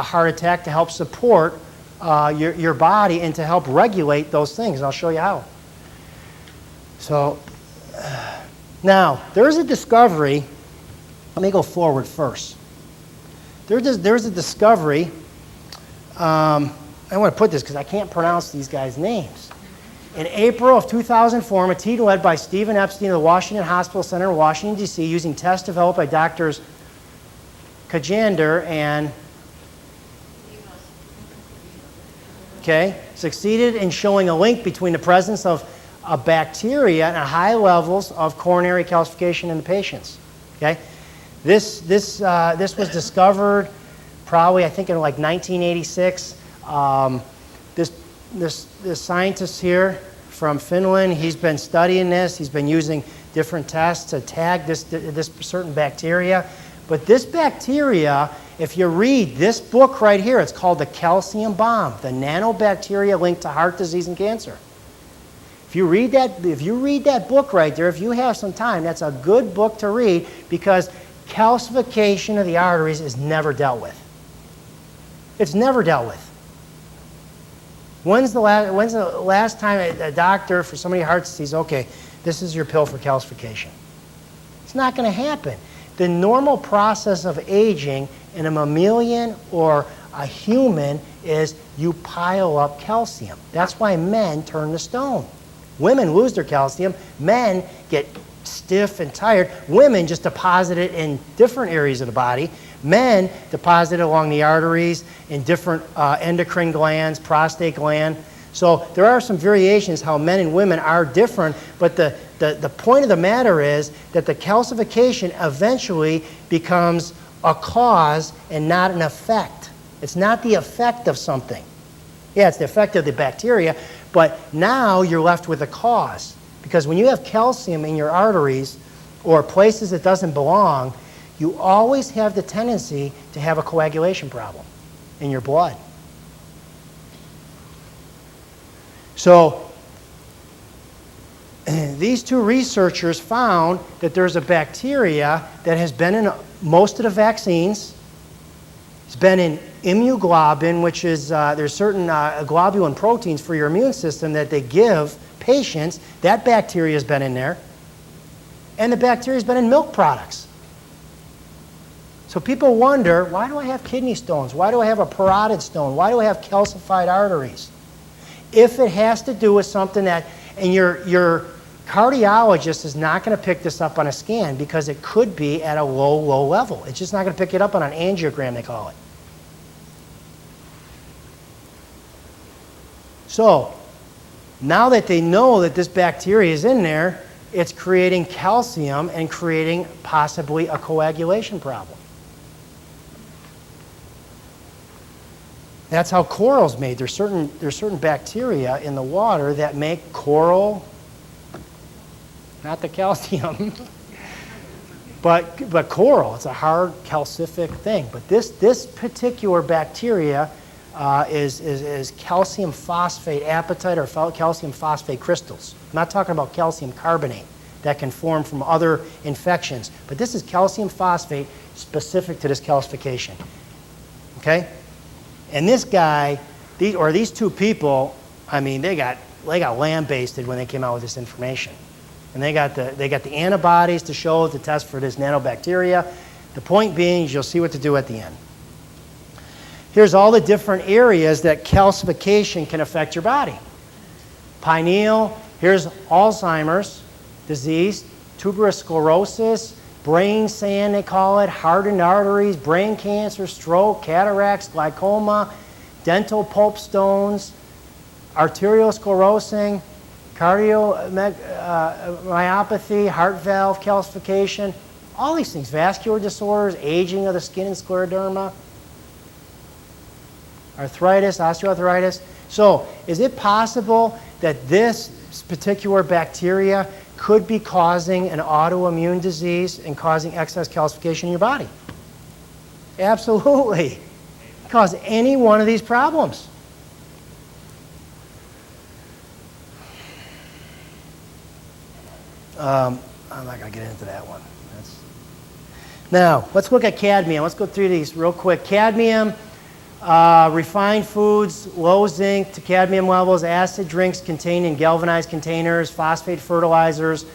heart attack to help support your body and to help regulate those things. And I'll show you how. So now, there's a discovery. Let me go forward first. There's a discovery. I want to put this because I can't pronounce these guys' names. In April of 2004, a team led by Stephen Epstein of the Washington Hospital Center in Washington, D.C., using tests developed by doctors Krygier and succeeded in showing a link between the presence of a bacteria and high levels of coronary calcification in the patients. Okay, this was discovered probably, I think, in like 1986. This scientist here from Finland, he's been studying this. He's been using different tests to tag this certain bacteria. But this bacteria, if you read this book right here, it's called The Calcium Bomb, the nanobacteria linked to heart disease and cancer. If you read that book right there, if you have some time, that's a good book to read because calcification of the arteries is never dealt with. It's never dealt with. When's the last time a doctor for somebody with heart disease, okay, this is your pill for calcification? It's not going to happen. The normal process of aging in a mammalian or a human is you pile up calcium. That's why men turn to stone. Women lose their calcium. Men get stiff and tired. Women just deposit it in different areas of the body. Men deposit it along the arteries, in different endocrine glands, prostate gland. So there are some variations how men and women are different, but the point of the matter is that the calcification eventually becomes a cause and not an effect. It's not the effect of something. Yeah, it's the effect of the bacteria, but now you're left with a cause. Because when you have calcium in your arteries or places it doesn't belong, you always have the tendency to have a coagulation problem in your blood. So these two researchers found that there's a bacteria that has been in most of the vaccines. It's been in immunoglobulin, which is there's certain globulin proteins for your immune system that they give patients. That bacteria has been in there. And the bacteria has been in milk products. So people wonder, why do I have kidney stones? Why do I have a parotid stone? Why do I have calcified arteries? If it has to do with something that, and your cardiologist is not going to pick this up on a scan because it could be at a low level. It's just not going to pick it up on an angiogram, they call it. So now that they know that this bacteria is in there, it's creating calcium and creating possibly a coagulation problem. That's how coral's made. There's certain bacteria in the water that make coral, not the calcium, but coral. It's a hard calcific thing. But this particular bacteria is calcium phosphate apatite or calcium phosphate crystals. I'm not talking about calcium carbonate that can form from other infections, but this is calcium phosphate specific to this calcification. Okay? And this guy, these two people, I mean, they got lambasted when they came out with this information. And they got the antibodies to show the test for this nanobacteria. The point being is you'll see what to do at the end. Here's all the different areas that calcification can affect your body. Pineal, here's Alzheimer's disease, tuberous sclerosis, brain sand they call it, hardened arteries, brain cancer, stroke, cataracts, glaucoma, dental pulp stones, arteriosclerosing, cardiomyopathy, heart valve calcification, all these things, vascular disorders, aging of the skin and scleroderma, arthritis, osteoarthritis. So is it possible that this particular bacteria could be causing an autoimmune disease and causing excess calcification in your body? Absolutely. It can cause any one of these problems. I'm not going to get into that one. Now, let's look at cadmium. Let's go through these real quick. Cadmium, Refined foods, low zinc to cadmium levels, acid drinks contained in galvanized containers, phosphate fertilizers.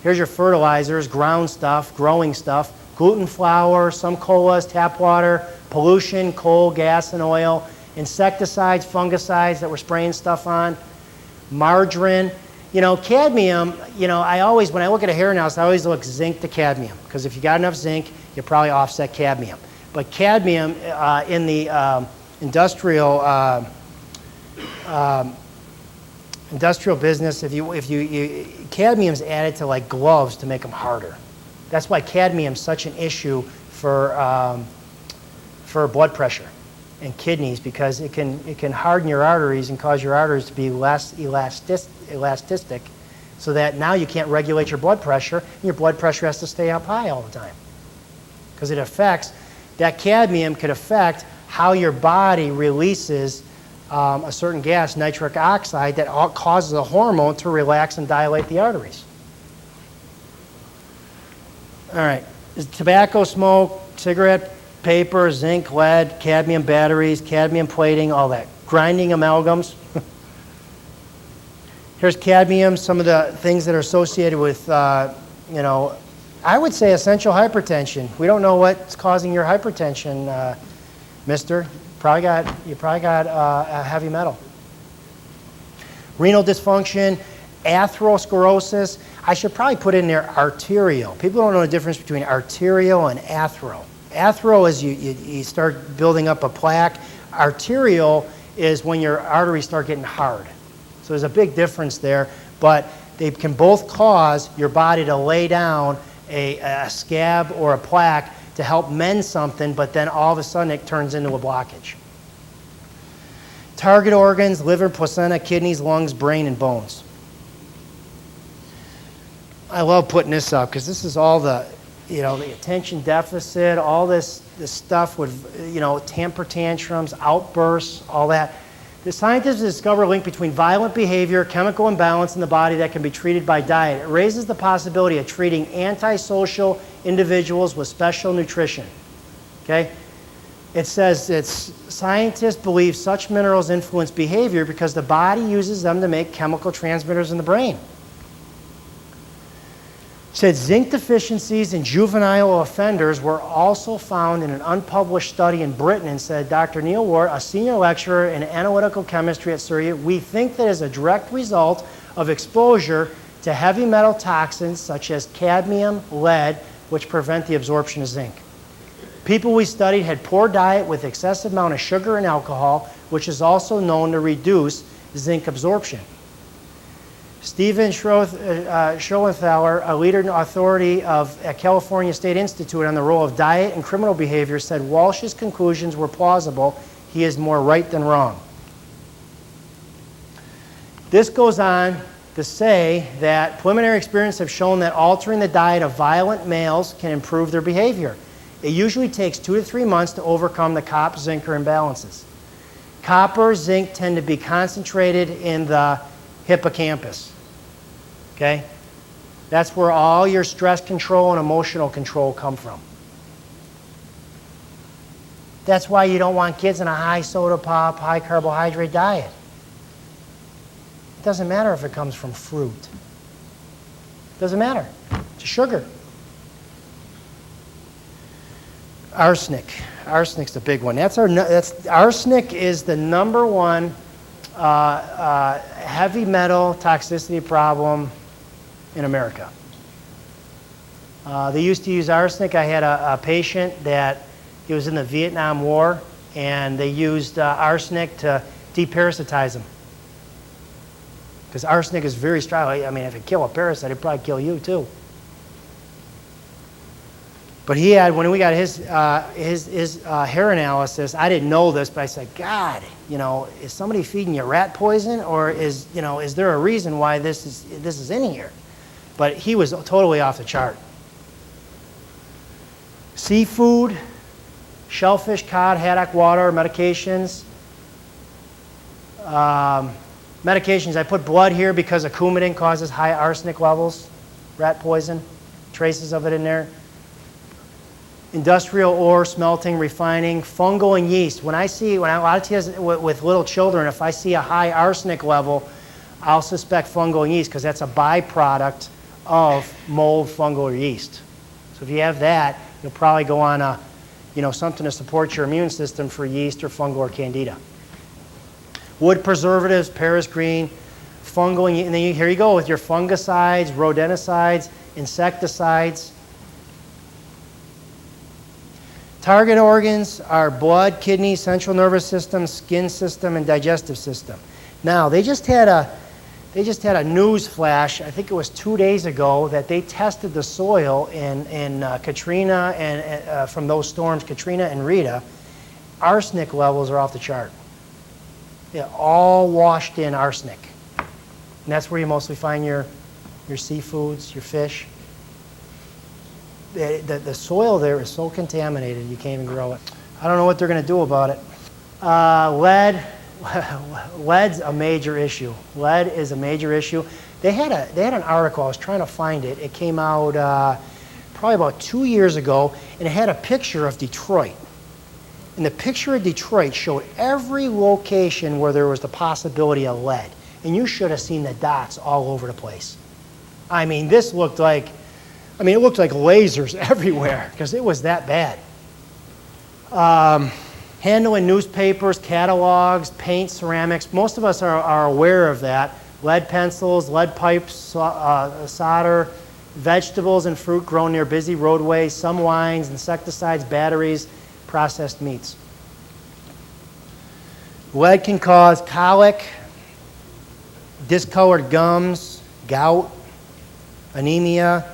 Here's your fertilizers, ground stuff, growing stuff, gluten flour, some colas, tap water, pollution, coal, gas, and oil, insecticides, fungicides that we're spraying stuff on, margarine. You know, cadmium, you know, when I look at a hair analysis, I always look zinc to cadmium, because if you got enough zinc, you probably offset cadmium. But cadmium in the industrial business, cadmium's added to like gloves to make them harder. That's why cadmium's such an issue for blood pressure and kidneys, because it can harden your arteries and cause your arteries to be less elastic, so that now you can't regulate your blood pressure, and your blood pressure has to stay up high all the time, because that cadmium could affect how your body releases a certain gas, nitric oxide, that causes a hormone to relax and dilate the arteries. All right, tobacco smoke, cigarette paper, zinc, lead, cadmium batteries, cadmium plating, all that. Grinding amalgams. Here's cadmium, some of the things that are associated with, you know, I would say essential hypertension. We don't know what's causing your hypertension, mister. You probably got heavy metal. Renal dysfunction, atherosclerosis. I should probably put in there arterial. People don't know the difference between arterial and athero. Athero is you start building up a plaque. Arterial is when your arteries start getting hard. So there's a big difference there, but they can both cause your body to lay down a scab or a plaque to help mend something, but then all of a sudden it turns into a blockage. Target organs, liver, placenta, kidneys, lungs, brain, and bones. I love putting this up because this is all the attention deficit, all this stuff with, temper tantrums, outbursts, all that. The scientists discover a link between violent behavior, chemical imbalance in the body that can be treated by diet. It raises the possibility of treating antisocial individuals with special nutrition. Okay? It says scientists believe such minerals influence behavior because the body uses them to make chemical transmitters in the brain. Said zinc deficiencies in juvenile offenders were also found in an unpublished study in Britain, and said Dr. Neil Ward, a senior lecturer in analytical chemistry at Surrey, we think that is a direct result of exposure to heavy metal toxins such as cadmium, lead, which prevent the absorption of zinc. People we studied had poor diet with excessive amount of sugar and alcohol, which is also known to reduce zinc absorption. Stephen Schoenthaler, a leader and authority at California State Institute on the role of diet and criminal behavior, said Walsh's conclusions were plausible. He is more right than wrong. This goes on to say that preliminary experiments have shown that altering the diet of violent males can improve their behavior. It usually takes 2 to 3 months to overcome the copper-zinc imbalances. Copper, zinc tend to be concentrated in the hippocampus. Okay? That's where all your stress control and emotional control come from. That's why you don't want kids in a high soda pop, high carbohydrate diet. It doesn't matter if it comes from fruit. It doesn't matter. It's sugar. Arsenic. Arsenic's the big one. Arsenic is the number one heavy metal toxicity problem in America. They used to use arsenic. I had a patient that he was in the Vietnam War, and they used arsenic to deparasitize him. Because arsenic is very strong. I mean, if it kill a parasite, it'd probably kill you too. But he had, when we got his hair analysis, I didn't know this, but I said, God, is somebody feeding you rat poison, or is there a reason why this is in here? But he was totally off the chart. Seafood, shellfish, cod, haddock, water, medications. Medications, I put blood here because a Coumadin causes high arsenic levels, rat poison, traces of it in there. Industrial ore, smelting, refining, fungal and yeast. When a lot of times with little children, if I see a high arsenic level, I'll suspect fungal and yeast because that's a byproduct of mold, fungal, or yeast. So if you have that, you'll probably go on a, something to support your immune system for yeast or fungal or candida. Wood preservatives, Paris green, fungal, and then here you go with your fungicides, rodenticides, insecticides. Target organs are blood, kidney, central nervous system, skin system, and digestive system. Now, they just had a news flash, I think it was 2 days ago, that they tested the soil in Katrina and from those storms, Katrina and Rita. Arsenic levels are off the chart. Yeah, all washed in arsenic. And that's where you mostly find your seafoods, your fish. The soil there is so contaminated you can't even grow it. I don't know what they're going to do about it. Lead's a major issue. Lead is a major issue. They had an article, I was trying to find it. It came out probably about 2 years ago, and it had a picture of Detroit. And the picture of Detroit showed every location where there was the possibility of lead. And you should have seen the dots all over the place. I mean, it looked like lasers everywhere because it was that bad. Handling newspapers, catalogs, paint, ceramics. Most of us are aware of that. Lead pencils, lead pipes, solder, vegetables and fruit grown near busy roadways, some wines, insecticides, batteries, processed meats. Lead can cause colic, discolored gums, gout, anemia,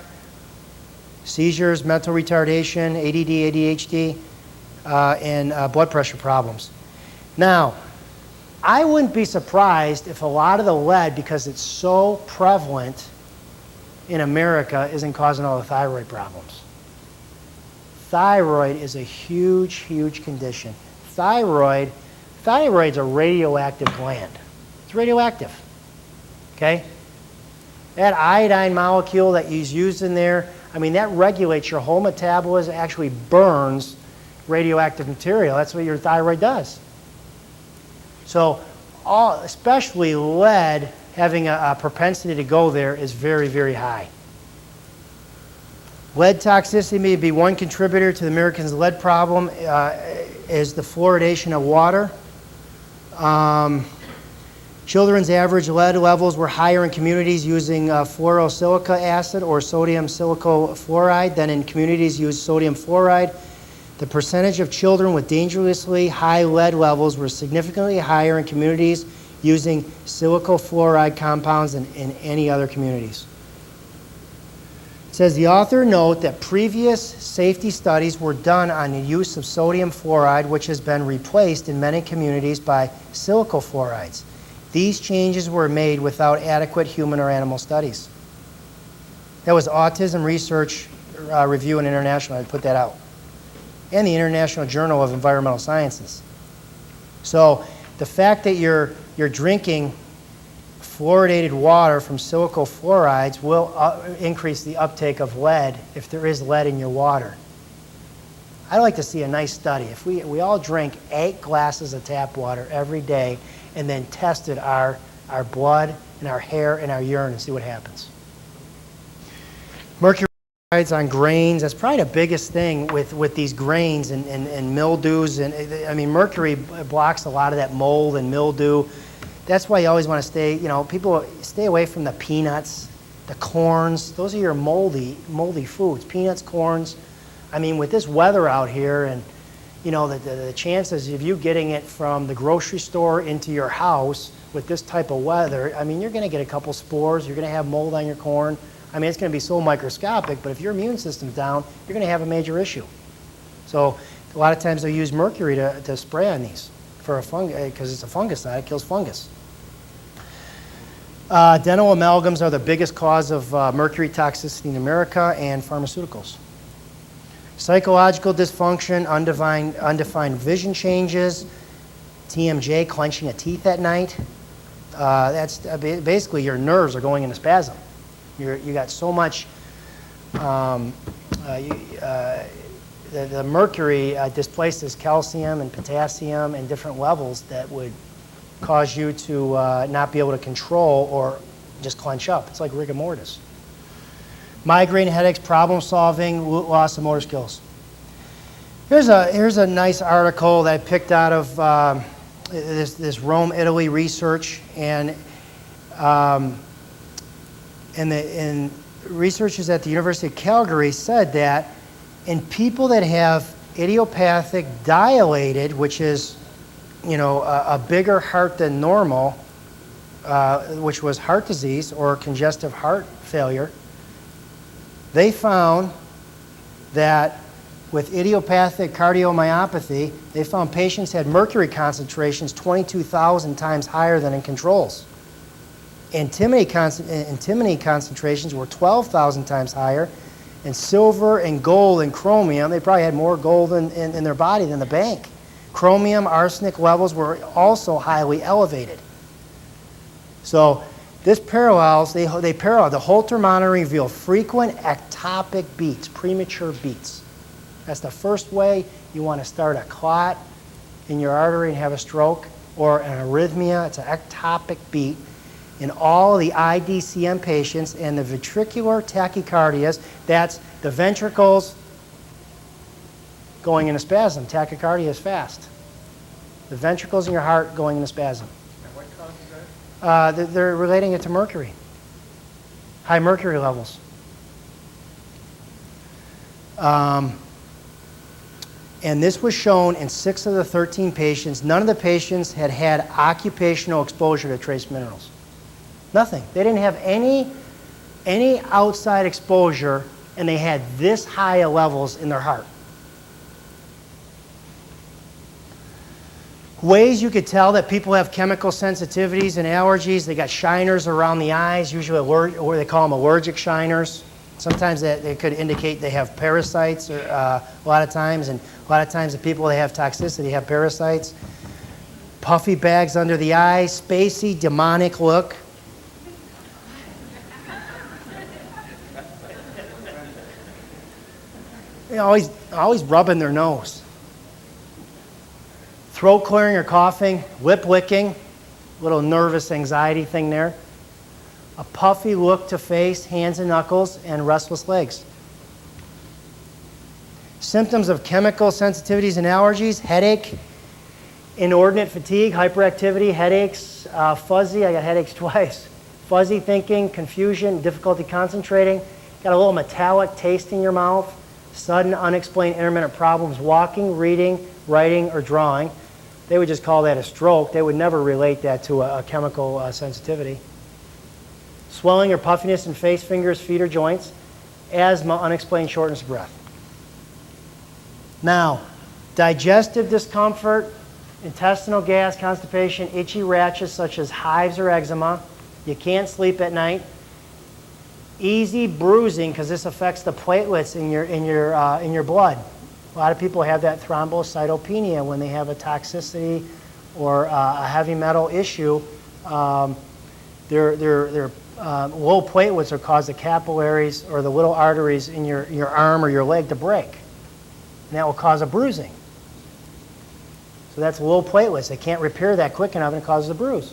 seizures, mental retardation, ADD, ADHD, and blood pressure problems. Now, I wouldn't be surprised if a lot of the lead, because it's so prevalent in America, isn't causing all the thyroid problems. Thyroid is a huge, huge condition. Thyroid's a radioactive gland. It's radioactive, okay? That iodine molecule that is used in there, that regulates your whole metabolism, actually burns radioactive material. That's what your thyroid does. So, especially lead, having a propensity to go there is very, very high. Lead toxicity may be one contributor to the Americans' lead problem, is the fluoridation of water. Children's average lead levels were higher in communities using fluorosilica acid or sodium silicofluoride than in communities using sodium fluoride. The percentage of children with dangerously high lead levels were significantly higher in communities using silicofluoride compounds than in any other communities. It says the author note that previous safety studies were done on the use of sodium fluoride, which has been replaced in many communities by silicofluorides. These changes were made without adequate human or animal studies. That was Autism Research Review and International. I put that out. And the International Journal of Environmental Sciences. So the fact that you're drinking fluoridated water from silicofluorides will increase the uptake of lead if there is lead in your water. I'd like to see a nice study. If we all drank 8 glasses of tap water every day and then tested our blood and our hair and our urine and see what happens. Mercury on grains, that's probably the biggest thing with these grains and mildews. And mercury blocks a lot of that mold and mildew. That's why you always want to stay, people stay away from the peanuts, the corns. Those are your moldy foods. Peanuts, corns. With this weather out here and, the chances of you getting it from the grocery store into your house with this type of weather, you're going to get a couple spores. You're going to have mold on your corn. It's going to be so microscopic, but if your immune system's down, you're going to have a major issue. So a lot of times they use mercury to spray on these for a fungus, because it's a fungicide, it kills fungus. Dental amalgams are the biggest cause of mercury toxicity in America, and pharmaceuticals. Psychological dysfunction, undefined vision changes, TMJ, clenching of teeth at night. That's basically your nerves are going into spasm. You got so much the mercury displaces calcium and potassium and different levels that would cause you to not be able to control or just clench up. It's like rigor mortis. Migraine, headaches, problem solving, loss of motor skills. Here's a nice article that I picked out of this Rome, Italy research, and researchers at the University of Calgary said that in people that have idiopathic dilated, which is a bigger heart than normal, which was heart disease or congestive heart failure, they found that with idiopathic cardiomyopathy, they found patients had mercury concentrations 22,000 times higher than in controls. Antimony concentrations were 12,000 times higher, and silver and gold and chromium, they probably had more gold in their body than the bank. Chromium, arsenic levels were also highly elevated. So this parallels, they parallel the Holter monitoring revealed frequent ectopic beats, premature beats. That's the first way you want to start a clot in your artery and have a stroke, or an arrhythmia. It's an ectopic beat. In all the IDCM patients and the ventricular tachycardias, that's the ventricles going into spasm. Tachycardia is fast. The ventricles in your heart going into spasm. And what causes that? They're relating it to mercury. High mercury levels. And this was shown in 6 of the 13 patients. None of the patients had had occupational exposure to trace minerals. Nothing. They didn't have any outside exposure, and they had this high levels in their heart. Ways you could tell that people have chemical sensitivities and allergies: they got shiners around the eyes, usually or they call them allergic shiners. Sometimes they could indicate they have parasites, or a lot of times, and a lot of times the people that have toxicity have parasites. Puffy bags under the eyes, spacey, demonic look. They're always rubbing their nose. Throat clearing or coughing, lip licking, little nervous anxiety thing there. A puffy look to face, hands and knuckles, and restless legs. Symptoms of chemical sensitivities and allergies: headache, inordinate fatigue, hyperactivity, headaches, fuzzy, I got headaches twice, fuzzy thinking, confusion, difficulty concentrating, got a little metallic taste in your mouth, sudden unexplained intermittent problems walking, reading, writing, or drawing. They would just call that a stroke. They would never relate that to a chemical sensitivity. Swelling or puffiness in face, fingers, feet, or joints. Asthma, unexplained shortness of breath. Now, digestive discomfort, intestinal gas, constipation, itchy rashes such as hives or eczema. You can't sleep at night. Easy bruising, because this affects the platelets in your blood. A lot of people have that thrombocytopenia when they have a toxicity or a heavy metal issue. Their low platelets will cause the capillaries or the little arteries in your arm or your leg to break. And that will cause a bruising. So that's low platelets. They can't repair that quick enough, and it causes a bruise.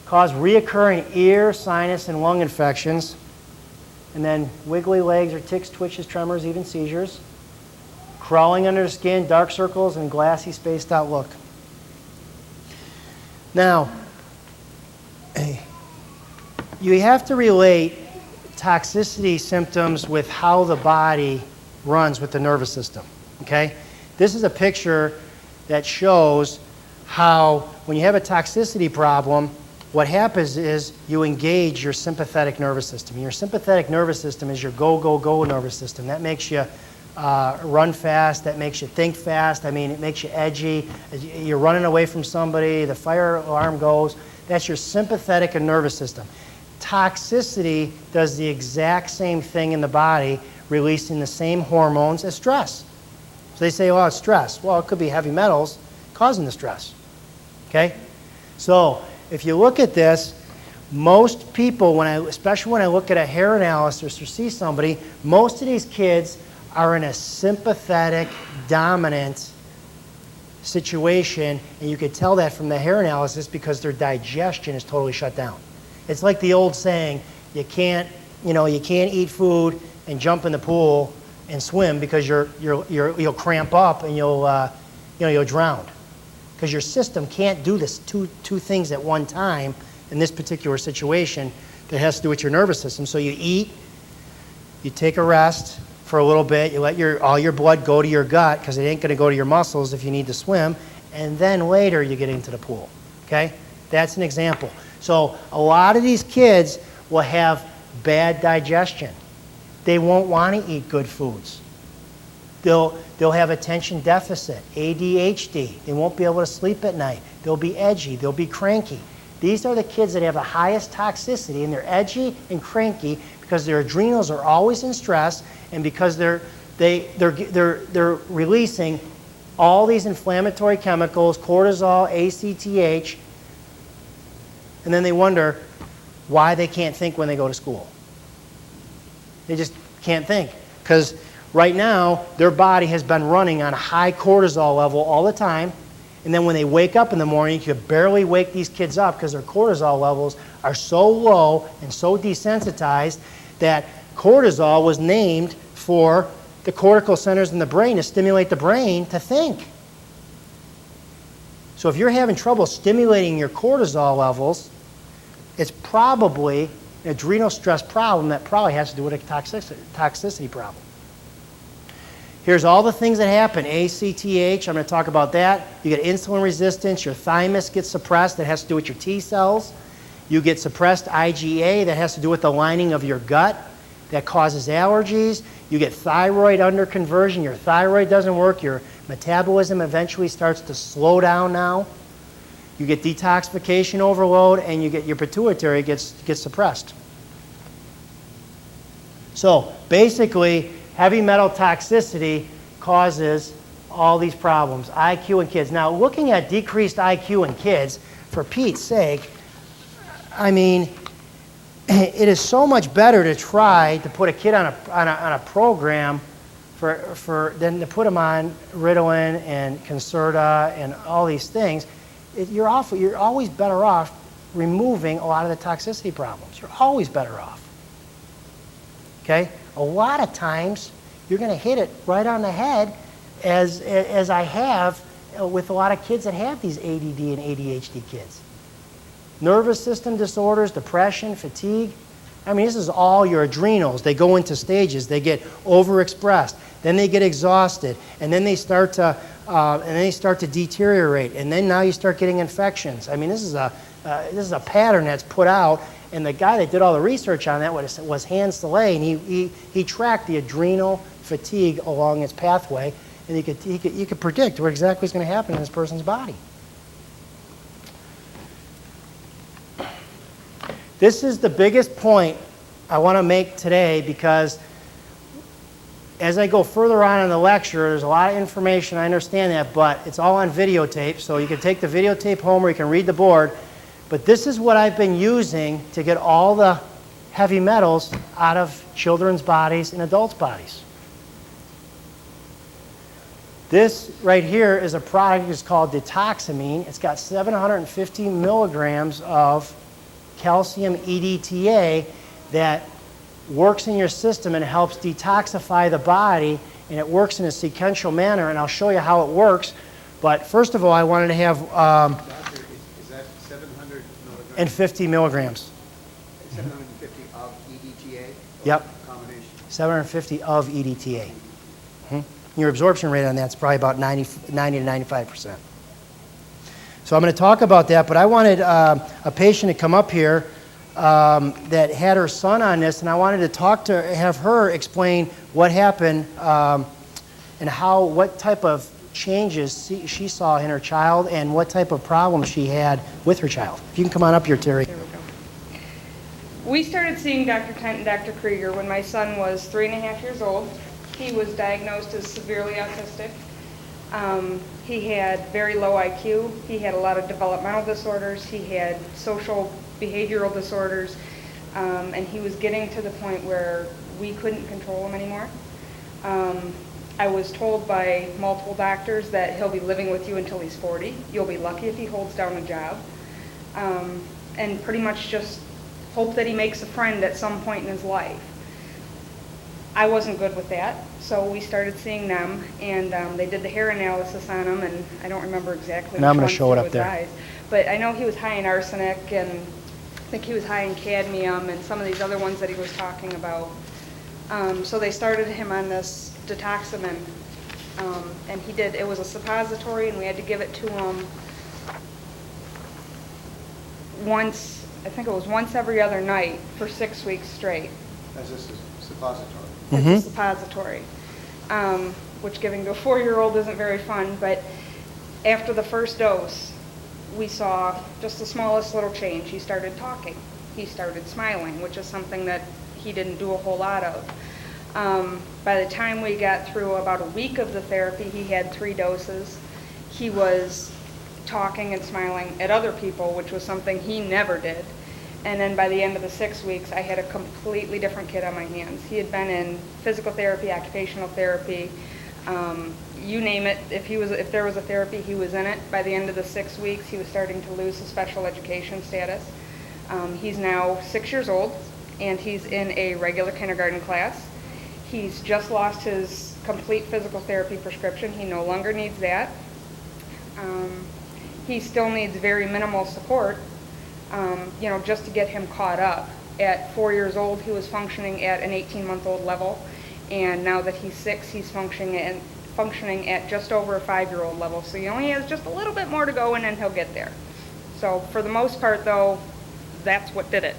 Cause reoccurring ear, sinus, and lung infections. And then wiggly legs or tics, twitches, tremors, even seizures. Crawling under the skin, dark circles, and glassy, spaced out look. Now, you have to relate toxicity symptoms with how the body runs with the nervous system, okay? This is a picture that shows how when you have a toxicity problem, what happens is you engage your sympathetic nervous system. Your sympathetic nervous system is your go nervous system. That makes you run fast, that makes you think fast. I mean, it makes you edgy. You're running away from somebody, the fire alarm goes. That's your sympathetic and nervous system. Toxicity does the exact same thing in the body, releasing the same hormones as stress. So they say, well, it's stress. Well, it could be heavy metals causing the stress. Okay? So if you look at this, most people, especially when I look at a hair analysis or see somebody, most of these kids are in a sympathetic, dominant situation, and you could tell that from the hair analysis because their digestion is totally shut down. It's like the old saying, you can't eat food and jump in the pool and swim because you'll cramp up and you'll drown. Because your system can't do this two things at one time in this particular situation that has to do with your nervous system. So you eat, you take a rest for a little bit, you let all your blood go to your gut because it ain't going to go to your muscles if you need to swim, and then later you get into the pool. Okay? That's an example. So a lot of these kids will have bad digestion. They won't want to eat good foods. They'll have attention deficit, ADHD. They won't be able to sleep at night. They'll be edgy. They'll be cranky. These are the kids that have the highest toxicity, and they're edgy and cranky because their adrenals are always in stress, and because they're releasing all these inflammatory chemicals, cortisol, ACTH, and then they wonder why they can't think when they go to school. They just can't think because right now their body has been running on a high cortisol level all the time, and then when they wake up in the morning, you can barely wake these kids up because their cortisol levels are so low and so desensitized that cortisol was named for the cortical centers in the brain to stimulate the brain to think. So if you're having trouble stimulating your cortisol levels, it's probably an adrenal stress problem that probably has to do with a toxicity problem. Here's all the things that happen. ACTH, I'm going to talk about that. You get insulin resistance. Your thymus gets suppressed. That has to do with your T cells. You get suppressed IgA. That has to do with the lining of your gut. That causes allergies. You get thyroid underconversion. Your thyroid doesn't work. Your metabolism eventually starts to slow down now. You get detoxification overload, and you get your pituitary gets suppressed. So basically, heavy metal toxicity causes all these problems, IQ in kids. Now, looking at decreased IQ in kids, for Pete's sake, I mean, it is so much better to try to put a kid on a program than to put them on Ritalin and Concerta and all these things. You're always better off removing a lot of the toxicity problems. You're always better off. Okay? A lot of times, you're going to hit it right on the head, as I have with a lot of kids that have these ADD and ADHD kids. Nervous system disorders, depression, fatigue. I mean, this is all your adrenals. They go into stages. They get overexpressed. Then they get exhausted, and then they start to deteriorate, and then now you start getting infections. I mean, this is a pattern that's put out. And the guy that did all the research on that was Hans Selye, and he tracked the adrenal fatigue along its pathway, and you could predict what exactly is going to happen in this person's body. This is the biggest point I want to make today, because as I go further on in the lecture, there's a lot of information, I understand that, but it's all on videotape, so you can take the videotape home or you can read the board. But this is what I've been using to get all the heavy metals out of children's bodies and adults' bodies. This right here is a product that's called detoxamine. It's got 750 milligrams of calcium EDTA that works in your system and helps detoxify the body, and it works in a sequential manner, and I'll show you how it works. But first of all, I wanted to have... Is that 700 milligrams? and 50 milligrams. 750 of EDTA? Yep. Combination? 750 of EDTA. Your absorption rate on that's probably about 90 to 95%. So I'm going to talk about that, but I wanted a patient to come up here that had her son on this, and I wanted to have her explain what happened and what type of changes she saw in her child and what type of problems she had with her child. If you can come on up here, Terry. There we go. We started seeing Dr. Kent and Dr. Krygier when my son was 3.5 years old. He was diagnosed as severely autistic. He had very low IQ. He had a lot of developmental disorders. He had social behavioral disorders. And he was getting to the point where we couldn't control him anymore. I was told by multiple doctors that he'll be living with you until he's 40. You'll be lucky if he holds down a job. And pretty much just hope that he makes a friend at some point in his life. I wasn't good with that, so we started seeing them, and they did the hair analysis on him, and I don't remember exactly And I'm which gonna ones show it through up his there. eyes. But I know he was high in arsenic, and I think he was high in cadmium, and some of these other ones that he was talking about. So they started him on this detoxamine, and it was a suppository, and we had to give it to him once, I think it was once every other night for 6 weeks straight. As this is suppository. It's a suppository, which giving to a 4-year-old isn't very fun, but after the first dose, we saw just the smallest little change. He started talking. He started smiling, which is something that he didn't do a whole lot of. By the time we got through about a week of the therapy, he had 3 doses. He was talking and smiling at other people, which was something he never did. And then by the end of the 6 weeks, I had a completely different kid on my hands. He had been in physical therapy, occupational therapy, you name it. If there was a therapy, he was in it. By the end of the 6 weeks, he was starting to lose his special education status. He's now 6 years old, and he's in a regular kindergarten class. He's just lost his complete physical therapy prescription. He no longer needs that. He still needs very minimal support, just to get him caught up. At 4 years old, he was functioning at an 18-month-old level, and now that he's 6, he's functioning at just over a 5-year-old level. So he only has just a little bit more to go, and then he'll get there. So for the most part, though, that's what did it.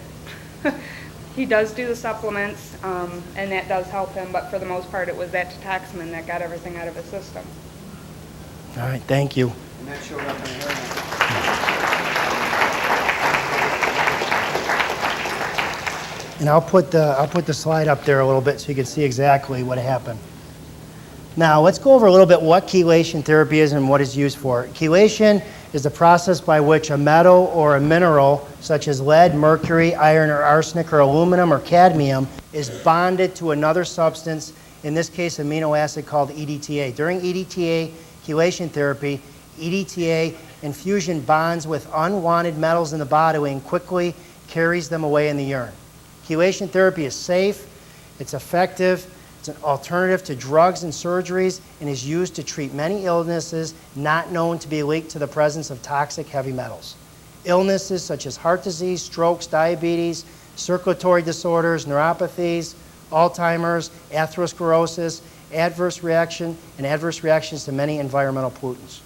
He does do the supplements, and that does help him, but for the most part, it was that detoxamine that got everything out of his system. All right, thank you. And that showed up in the hair analysis. And I'll put the slide up there a little bit so you can see exactly what happened. Now, let's go over a little bit what chelation therapy is and what it's used for. Chelation is the process by which a metal or a mineral, such as lead, mercury, iron, or arsenic, or aluminum, or cadmium, is bonded to another substance, in this case, amino acid called EDTA. During EDTA chelation therapy, EDTA infusion bonds with unwanted metals in the body and quickly carries them away in the urine. Chelation therapy is safe, it's effective, it's an alternative to drugs and surgeries, and is used to treat many illnesses not known to be linked to the presence of toxic heavy metals. Illnesses such as heart disease, strokes, diabetes, circulatory disorders, neuropathies, Alzheimer's, atherosclerosis, adverse reactions to many environmental pollutants.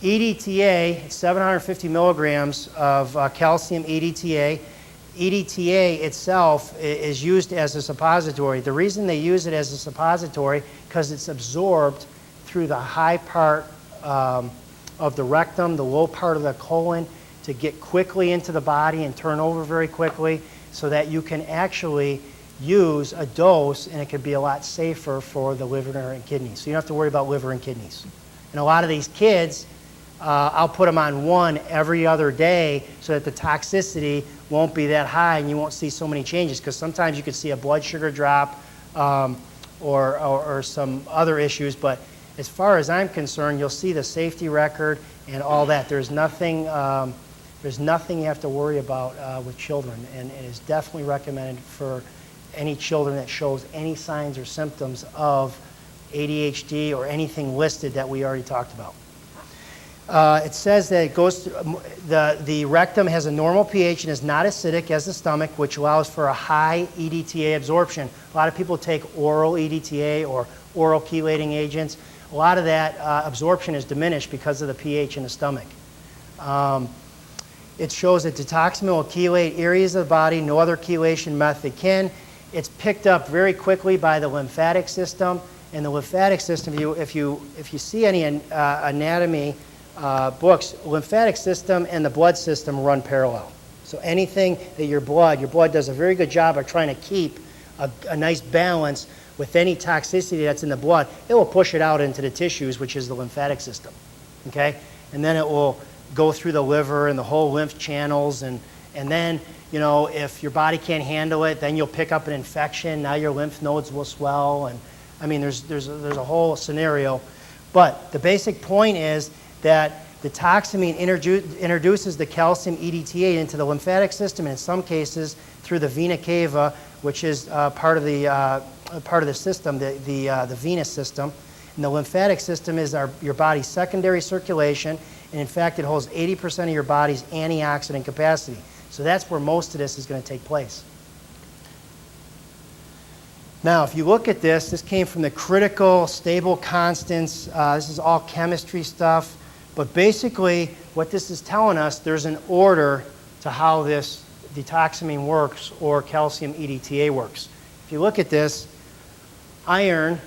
EDTA, 750 milligrams of calcium EDTA. EDTA itself is used as a suppository. The reason they use it as a suppository because it's absorbed through the high part of the rectum, the low part of the colon, to get quickly into the body and turn over very quickly so that you can actually use a dose and it could be a lot safer for the liver and kidneys. So you don't have to worry about liver and kidneys. And a lot of these kids, I'll put them on one every other day so that the toxicity won't be that high and you won't see so many changes, because sometimes you could see a blood sugar drop or some other issues, but as far as I'm concerned, you'll see the safety record and all that. There's nothing you have to worry about with children, and it is definitely recommended for any children that shows any signs or symptoms of ADHD or anything listed that we already talked about. It says that it goes through, the rectum has a normal pH and is not acidic as the stomach, which allows for a high EDTA absorption. A lot of people take oral EDTA or oral chelating agents. A lot of that absorption is diminished because of the pH in the stomach. It shows that detoxamine will chelate areas of the body no other chelation method can. It's picked up very quickly by the lymphatic system. And the lymphatic system, if you see any anatomy books, lymphatic system and the blood system run parallel. So anything that your blood does a very good job of trying to keep a nice balance with any toxicity that's in the blood. It will push it out into the tissues, which is the lymphatic system. Okay? And then it will go through the liver and the whole lymph channels, and then You know, if your body can't handle it, then you'll pick up an infection. Now your lymph nodes will swell, and I mean, there's a whole scenario. But the basic point is that the toxamine introduces the calcium EDTA into the lymphatic system, and in some cases through the vena cava, which is part of the system, the venous system. And the lymphatic system is your body's secondary circulation, and in fact, it holds 80% of your body's antioxidant capacity. So that's where most of this is going to take place. Now, if you look at this, this came from the critical stable constants. This is all chemistry stuff. But basically, what this is telling us, there's an order to how this detoxamine works or calcium EDTA works. If you look at this, iron,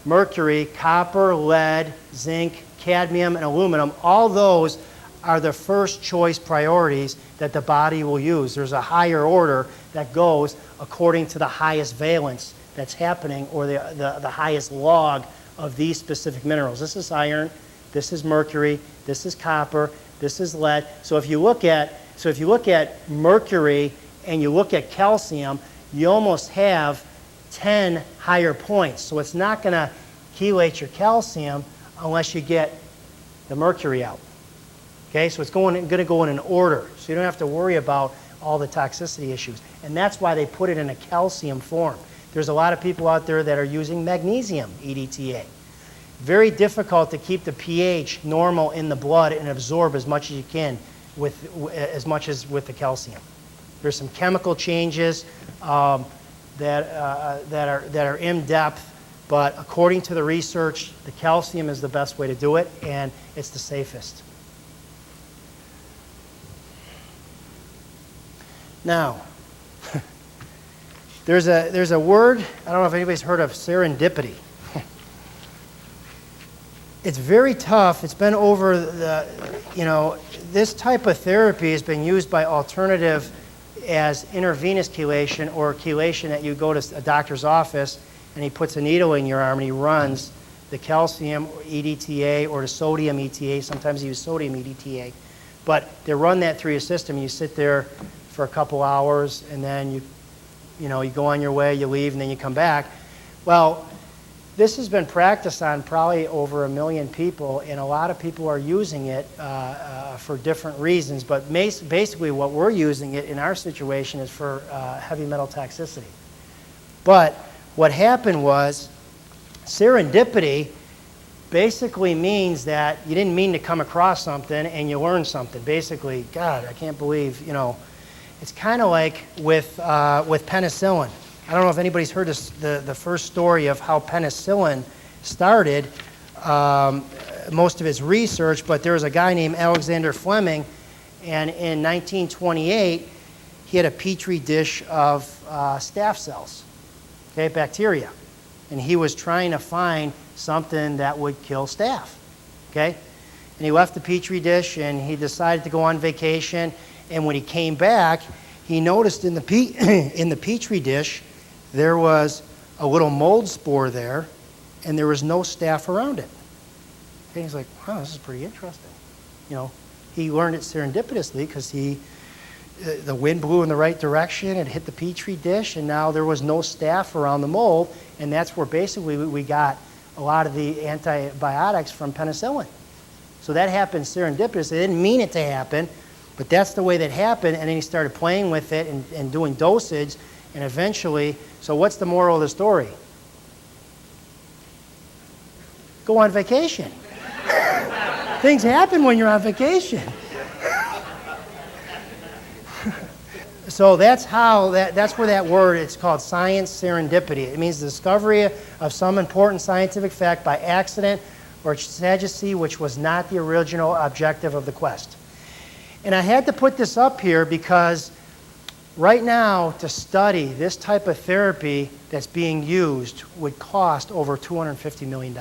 mercury, copper, lead, zinc, cadmium, and aluminum, all those are the first choice priorities that the body will use. There's a higher order that goes according to the highest valence that's happening or the highest log of these specific minerals. This is iron, this is mercury, this is copper, this is lead. So if you look at mercury and you look at calcium, you almost have 10 higher points. So it's not going to chelate your calcium unless you get the mercury out. Okay, so it's going to go in an order. So you don't have to worry about all the toxicity issues. And that's why they put it in a calcium form. There's a lot of people out there that are using magnesium EDTA. Very difficult to keep the pH normal in the blood and absorb as much as you can with the calcium. There's some chemical changes that are in depth, but according to the research, the calcium is the best way to do it, and it's the safest. Now, there's a word, I don't know if anybody's heard of serendipity. It's very tough. It's been over this type of therapy has been used by alternative as intravenous chelation or chelation that you go to a doctor's office and he puts a needle in your arm and he runs the calcium EDTA or the sodium ETA. Sometimes they use sodium EDTA. But they run that through your system. You sit there for a couple hours and then you go on your way, you leave, and then you come back. Well, this has been practiced on probably over 1 million people, and a lot of people are using it for different reasons. But basically what we're using it in our situation is for heavy metal toxicity. But what happened was serendipity basically means that you didn't mean to come across something and you learned something. Basically, God, I can't believe, it's kind of like with penicillin. I don't know if anybody's heard the first story of how penicillin started, most of its research, but there was a guy named Alexander Fleming, and in 1928, he had a petri dish of staph cells, okay, bacteria, and he was trying to find something that would kill staph, okay? And he left the petri dish, and he decided to go on vacation, and when he came back, he noticed in the petri dish, there was a little mold spore there, and there was no staph around it. And he's like, wow, this is pretty interesting. He learned it serendipitously because the wind blew in the right direction, it hit the petri dish, and now there was no staph around the mold, and that's where basically we got a lot of the antibiotics from penicillin. So that happened serendipitously. They didn't mean it to happen, but that's the way that happened, and then he started playing with it and doing dosage, and eventually, so what's the moral of the story? Go on vacation. Things happen when you're on vacation. So that's where that word, it's called science serendipity. It means the discovery of some important scientific fact by accident or sagacity, which was not the original objective of the quest. And I had to put this up here because right now, to study this type of therapy that's being used would cost over $250 million.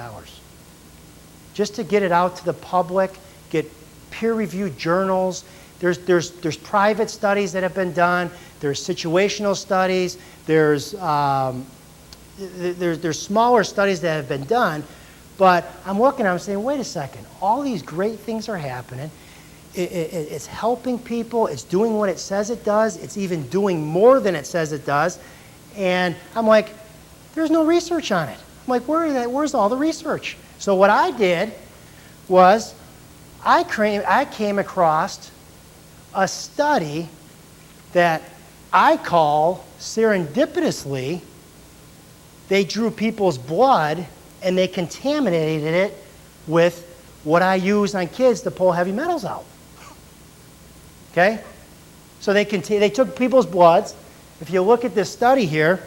Just to get it out to the public, get peer-reviewed journals. There's private studies that have been done. There's situational studies. There's smaller studies that have been done. But I'm looking, I'm saying, wait a second. All these great things are happening. it's helping people. It's doing what it says it does. It's even doing more than it says it does. And I'm like, there's no research on it. I'm like, where's all the research? So what I did was I came across a study that I call serendipitously, they drew people's blood and they contaminated it with what I use on kids to pull heavy metals out. Okay? So they took people's bloods. If you look at this study here,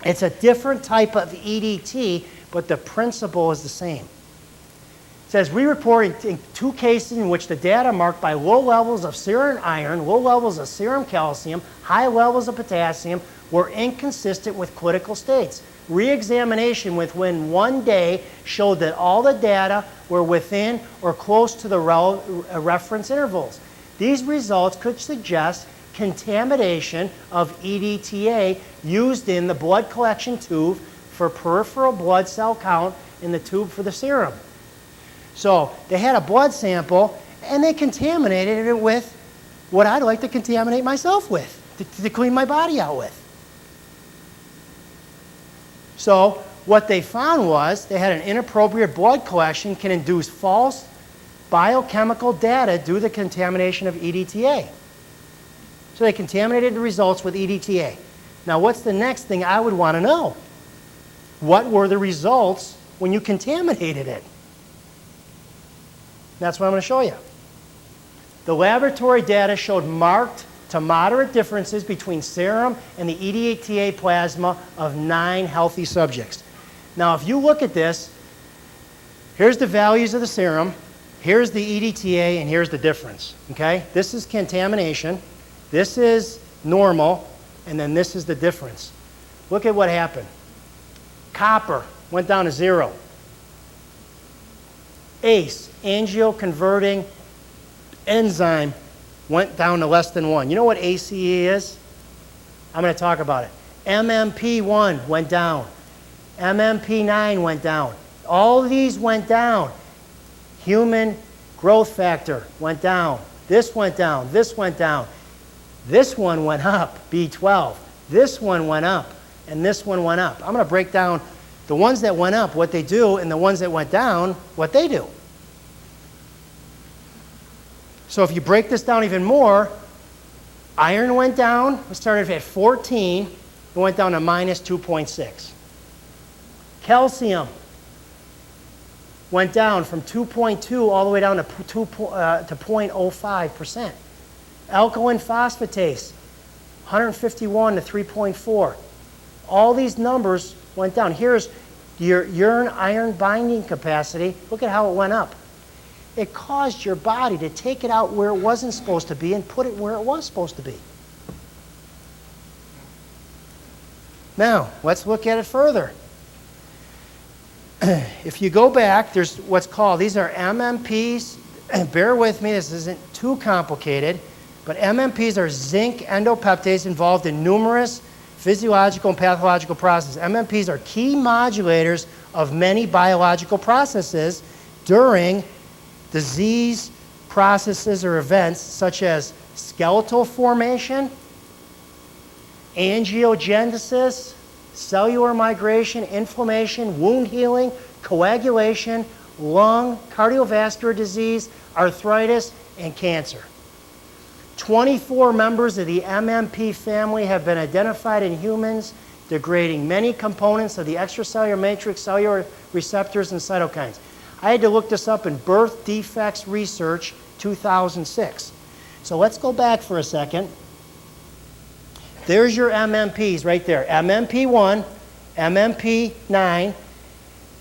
it's a different type of EDT, but the principle is the same. It says, we report in 2 cases in which the data marked by low levels of serum iron, low levels of serum calcium, high levels of potassium were inconsistent with clinical states. Re-examination within 1 day showed that all the data were within or close to the reference intervals. These results could suggest contamination of EDTA used in the blood collection tube for peripheral blood cell count in the tube for the serum. So they had a blood sample and they contaminated it with what I'd like to contaminate myself with, to clean my body out with. So what they found was they had an inappropriate blood collection can induce false biochemical data due to the contamination of EDTA. So they contaminated the results with EDTA. Now what's the next thing I would want to know? What were the results when you contaminated it? That's what I'm going to show you. The laboratory data showed marked to moderate differences between serum and the EDTA plasma of 9 healthy subjects. Now, if you look at this, here's the values of the serum, here's the EDTA, and here's the difference. Okay? This is contamination, this is normal, and then this is the difference. Look at what happened. Copper went down to 0. ACE, angioconverting enzyme, went down to less than 1. You know what ACE is? I'm going to talk about it. MMP1 went down. MMP9 went down. All of these went down. Human growth factor went down. This went down. This went down. This one went up, B12. This one went up, and this one went up. I'm going to break down the ones that went up, what they do, and the ones that went down, what they do. So if you break this down even more, iron went down. It started at 14. It went down to minus 2.6. Calcium went down from 2.2 all the way down to 0.05%. Alkaline phosphatase, 151 to 3.4. All these numbers went down. Here's your urine iron binding capacity. Look at how it went up. It caused your body to take it out where it wasn't supposed to be and put it where it was supposed to be. Now, let's look at it further. If you go back, there's what's called, these are MMPs. Bear with me, this isn't too complicated, but MMPs are zinc endopeptidase involved in numerous physiological and pathological processes. MMPs are key modulators of many biological processes during disease processes or events such as skeletal formation, angiogenesis, cellular migration, inflammation, wound healing, coagulation, lung, cardiovascular disease, arthritis, and cancer. 24 members of the MMP family have been identified in humans, degrading many components of the extracellular matrix, cellular receptors, and cytokines. I had to look this up in Birth Defects Research 2006. So let's go back for a second. There's your MMPs right there. MMP1, MMP9,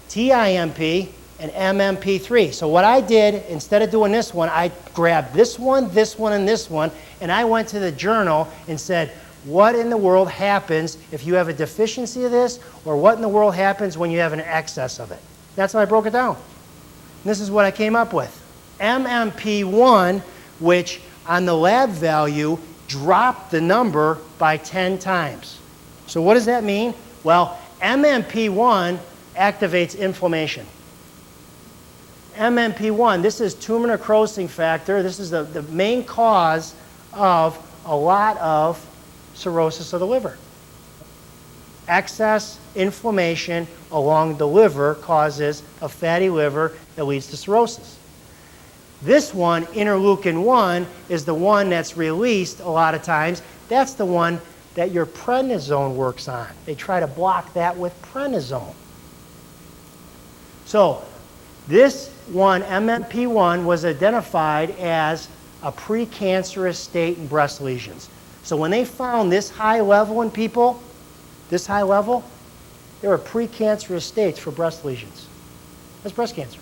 TIMP, and MMP3. So what I did, instead of doing this one, I grabbed this one, and this one, and I went to the journal and said, what in the world happens if you have a deficiency of this, or what in the world happens when you have an excess of it? That's how I broke it down. And this is what I came up with. MMP1, which on the lab value dropped the number by 10 times. So what does that mean? Well, MMP1 activates inflammation. MMP1, this is tumor necrosing factor. This is the main cause of a lot of cirrhosis of the liver. Excess inflammation along the liver causes a fatty liver that leads to cirrhosis. This one, interleukin 1, is the one that's released a lot of times. That's the one that your prednisone works on. They try to block that with prednisone. So this one, MMP1, was identified as a precancerous state in breast lesions. So when they found this high level in people, this high level, they were precancerous states for breast lesions. That's breast cancer.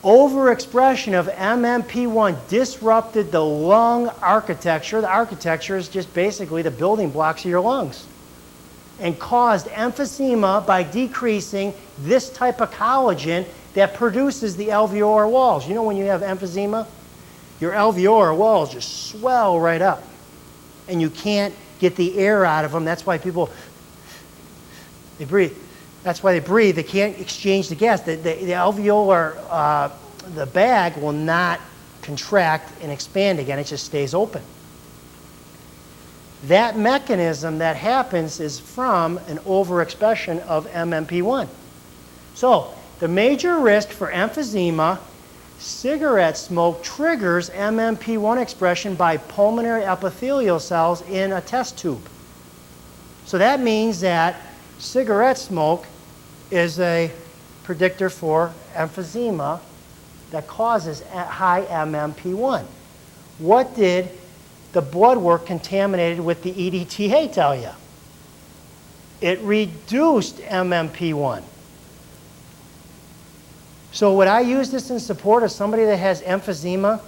Overexpression of MMP1 disrupted the lung architecture. The architecture is just basically the building blocks of your lungs, and caused emphysema by decreasing this type of collagen that produces the alveolar walls. You know when you have emphysema, your alveolar walls just swell right up, and you can't get the air out of them. That's why people, they breathe. That's why they breathe. They can't exchange the gas. The alveolar, the bag will not contract and expand again. It just stays open. That mechanism that happens is from an overexpression of MMP1. So the major risk for emphysema, cigarette smoke triggers MMP1 expression by pulmonary epithelial cells in a test tube. So that means that cigarette smoke is a predictor for emphysema that causes high MMP1. What did the blood work contaminated with the EDTA tell you? It reduced MMP1. So would I use this in support of somebody that has emphysema?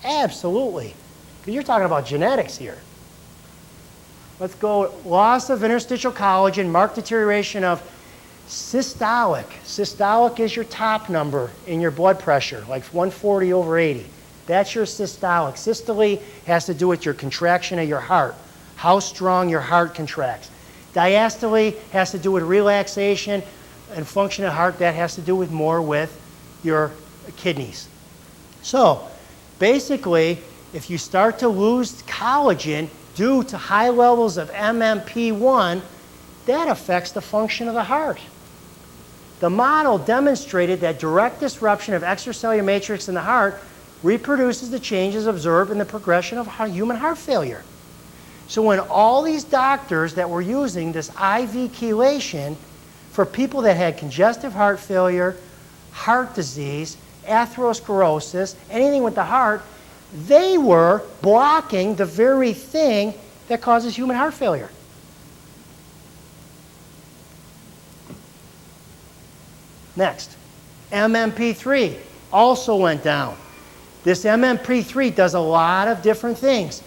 Absolutely. Because you're talking about genetics here. Let's go. Loss of interstitial collagen, marked deterioration of systolic. Systolic is your top number in your blood pressure, like 140/80. That's your systolic. Systole has to do with your contraction of your heart, how strong your heart contracts. Diastole has to do with relaxation and function of the heart. That has to do with more with your kidneys. So basically, if you start to lose collagen due to high levels of MMP1, that affects the function of the heart. The model demonstrated that direct disruption of extracellular matrix in the heart reproduces the changes observed in the progression of human heart failure. So when all these doctors that were using this IV chelation for people that had congestive heart failure, heart disease, atherosclerosis, anything with the heart, they were blocking the very thing that causes human heart failure. Next, MMP3 also went down. This MMP3 does a lot of different things,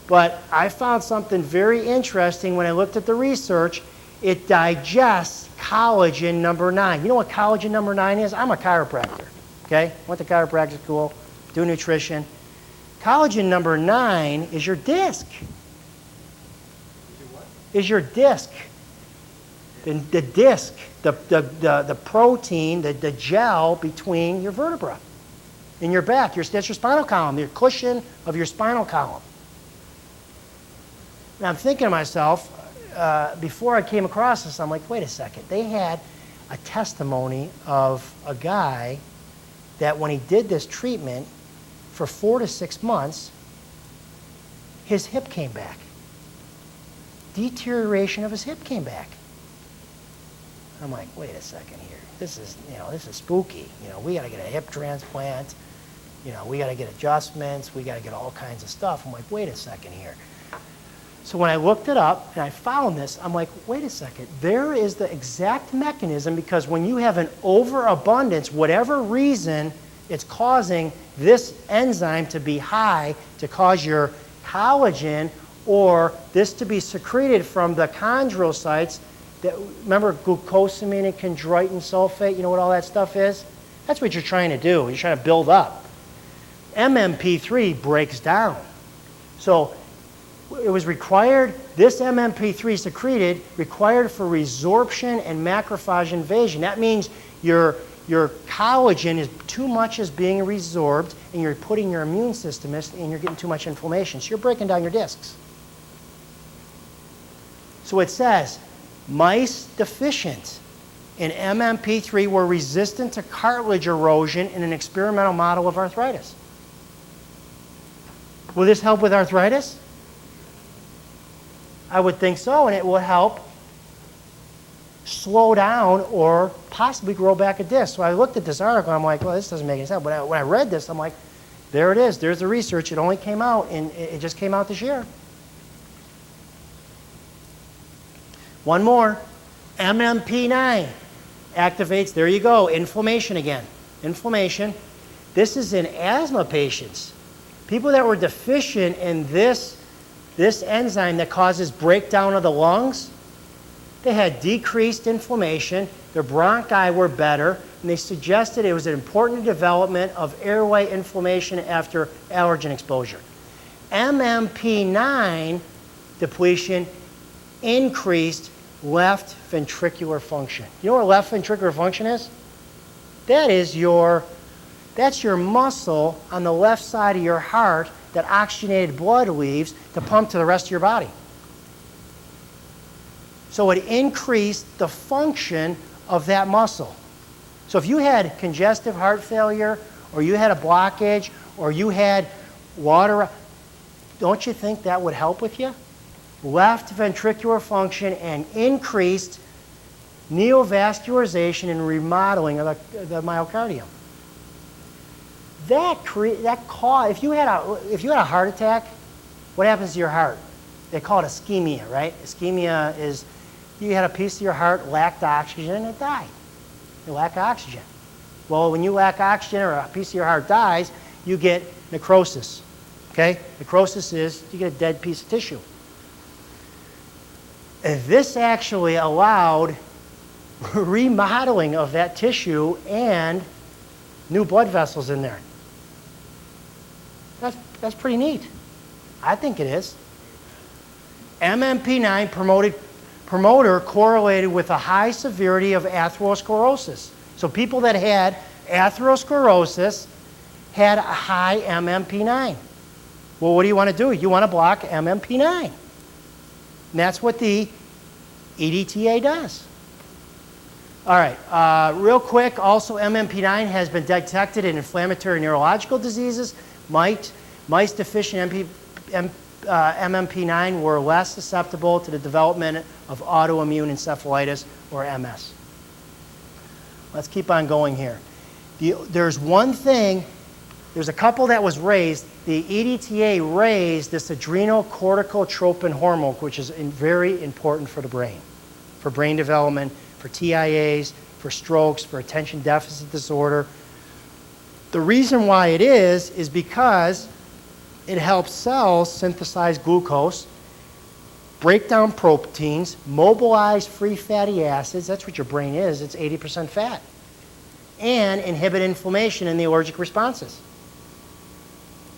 but I found something very interesting when I looked at the research. It digests collagen number 9. You know what collagen number 9 is? I'm a chiropractor, okay? Went to chiropractic school, do nutrition. Collagen number 9 is your disc. Is your disc. The disc, the protein, the gel between your vertebra in your back. That's your spinal column, your cushion of your spinal column. Now I'm thinking to myself, before I came across this, I'm like, wait a second. They had a testimony of a guy that when he did this treatment for 4 to 6 months, his hip came back. Deterioration of his hip came back. I'm like, wait a second here. This is spooky. We got to get a hip transplant. We got to get adjustments. We got to get all kinds of stuff. I'm like, wait a second here. So when I looked it up and I found this, I'm like, wait a second. There is the exact mechanism, because when you have an overabundance, whatever reason it's causing this enzyme to be high to cause your collagen or this to be secreted from the chondrocytes. Remember glucosamine and chondroitin sulfate? You know what all that stuff is? That's what you're trying to do. You're trying to build up. MMP3 breaks down. So it was required, this MMP3 secreted, required for resorption and macrophage invasion. That means your your collagen is too much is being resorbed, and you're putting your immune system in, and you're getting too much inflammation. So you're breaking down your discs. So it says, mice deficient in MMP3 were resistant to cartilage erosion in an experimental model of arthritis. Will this help with arthritis? I would think so, and it will help slow down or possibly grow back a disc. So I looked at this article, and I'm like, well, this doesn't make any sense. But when I read this, I'm like, there it is. There's the research. It only came out, and it just came out this year. One more. MMP9 activates, there you go, inflammation again. Inflammation. This is in asthma patients. People that were deficient in this enzyme that causes breakdown of the lungs, they had decreased inflammation, their bronchi were better, and they suggested it was an important development of airway inflammation after allergen exposure. MMP9 depletion increased left ventricular function. You know what left ventricular function is? That's your muscle on the left side of your heart that oxygenated blood leaves to pump to the rest of your body. So it increased the function of that muscle. So if you had congestive heart failure, or you had a blockage, or you had water, don't you think that would help with you? Left ventricular function and increased neovascularization and remodeling of the myocardium. If you had a heart attack, what happens to your heart? They call it ischemia, right? Ischemia is you had a piece of your heart lacked oxygen and it died. You lack oxygen. Well, when you lack oxygen or a piece of your heart dies, you get necrosis. Okay? Necrosis is you get a dead piece of tissue. And this actually allowed remodeling of that tissue and new blood vessels in there. That's pretty neat. I think it is. MMP9 promoter correlated with a high severity of atherosclerosis. So people that had atherosclerosis had a high MMP9. Well, what do you want to do? You want to block MMP9. And that's what the EDTA does. All right, real quick, also MMP9 has been detected in inflammatory neurological diseases. Mice deficient MMP9 were less susceptible to the development of autoimmune encephalitis or MS. Let's keep on going here. There's one thing, there's a couple that was raised. The EDTA raised this adrenocorticotropin hormone, which is very important for the brain, for brain development, for TIAs, for strokes, for attention deficit disorder. The reason why it is because it helps cells synthesize glucose, break down proteins, mobilize free fatty acids, that's what your brain is, it's 80% fat, and inhibit inflammation in the allergic responses.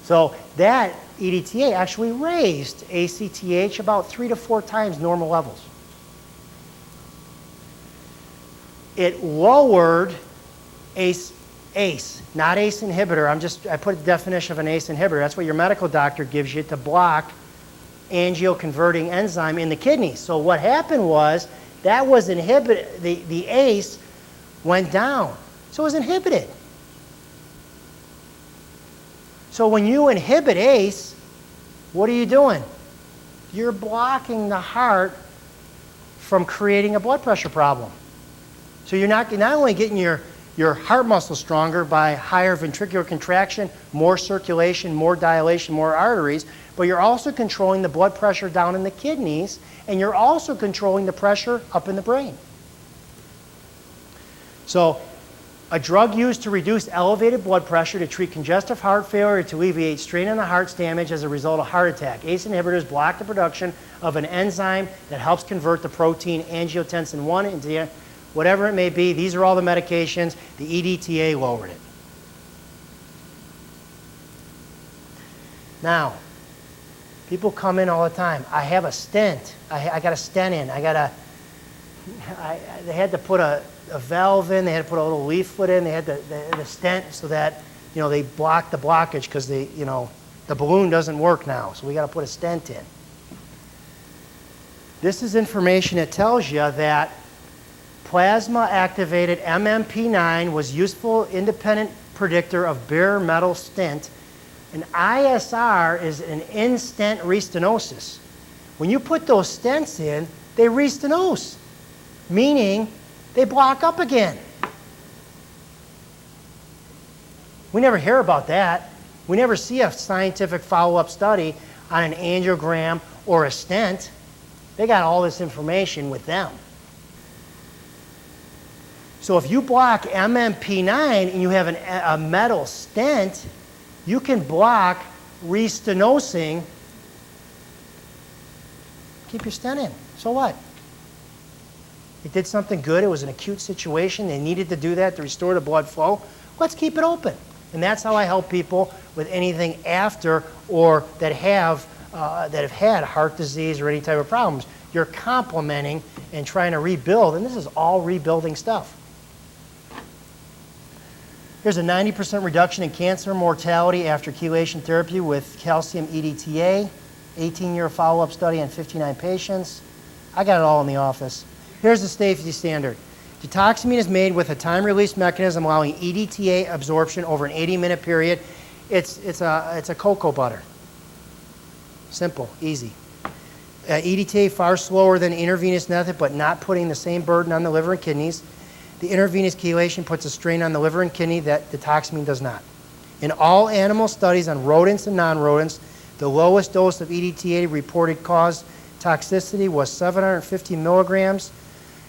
So that EDTA actually raised ACTH about 3 to 4 times normal levels. It lowered ACE, not ACE inhibitor. I put the definition of an ACE inhibitor. That's what your medical doctor gives you to block angioconverting enzyme in the kidneys. So what happened was that was inhibited, the ACE went down. So it was inhibited. So when you inhibit ACE, what are you doing? You're blocking the heart from creating a blood pressure problem. So you're not only getting your heart muscle stronger by higher ventricular contraction, more circulation, more dilation, more arteries, but you're also controlling the blood pressure down in the kidneys, and you're also controlling the pressure up in the brain. So a drug used to reduce elevated blood pressure to treat congestive heart failure to alleviate strain on the heart's damage as a result of heart attack. ACE inhibitors block the production of an enzyme that helps convert the protein angiotensin 1 into whatever it may be. These are all the medications. The EDTA lowered it. Now, people come in all the time. I have a stent. I got a stent in. they had to put a valve in, they had to put a little leaflet in, they had the stent so that, they block the blockage because the balloon doesn't work now. So we got to put a stent in. This is information that tells you that plasma-activated MMP9 was useful independent predictor of bare metal stent. An ISR is an in-stent restenosis. When you put those stents in, they restenose, meaning they block up again. We never hear about that. We never see a scientific follow-up study on an angiogram or a stent. They got all this information with them. So if you block MMP9 and you have a metal stent, you can block restenosing. Keep your stent in. So what? It did something good. It was an acute situation. They needed to do that to restore the blood flow. Let's keep it open. And that's how I help people with anything after or that have had heart disease or any type of problems. You're complementing and trying to rebuild, and this is all rebuilding stuff. Here's a 90% reduction in cancer mortality after chelation therapy with calcium EDTA, 18-year follow-up study on 59 patients. I got it all in the office. Here's the safety standard. Detoxamine is made with a time-release mechanism allowing EDTA absorption over an 80-minute period. It's a cocoa butter. Simple, easy. EDTA far slower than intravenous method, but not putting the same burden on the liver and kidneys. The intravenous chelation puts a strain on the liver and kidney that detoxamine does not. In all animal studies on rodents and non-rodents, the lowest dose of EDTA reported caused toxicity was 750 milligrams.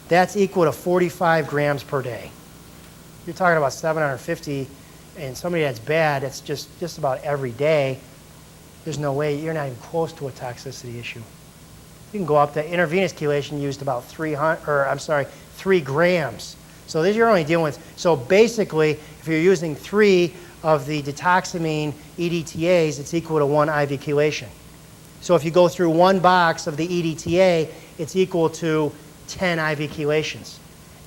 That's equal to 45 grams per day. You're talking about 750, and somebody that's bad, it's just about every day. There's no way, you're not even close to a toxicity issue. You can go up to intravenous chelation used about 3 grams. So this you're only dealing with. So basically, if you're using 3 of the detoxamine EDTAs, it's equal to 1 IV chelation. So if you go through 1 box of the EDTA, it's equal to 10 IV chelations.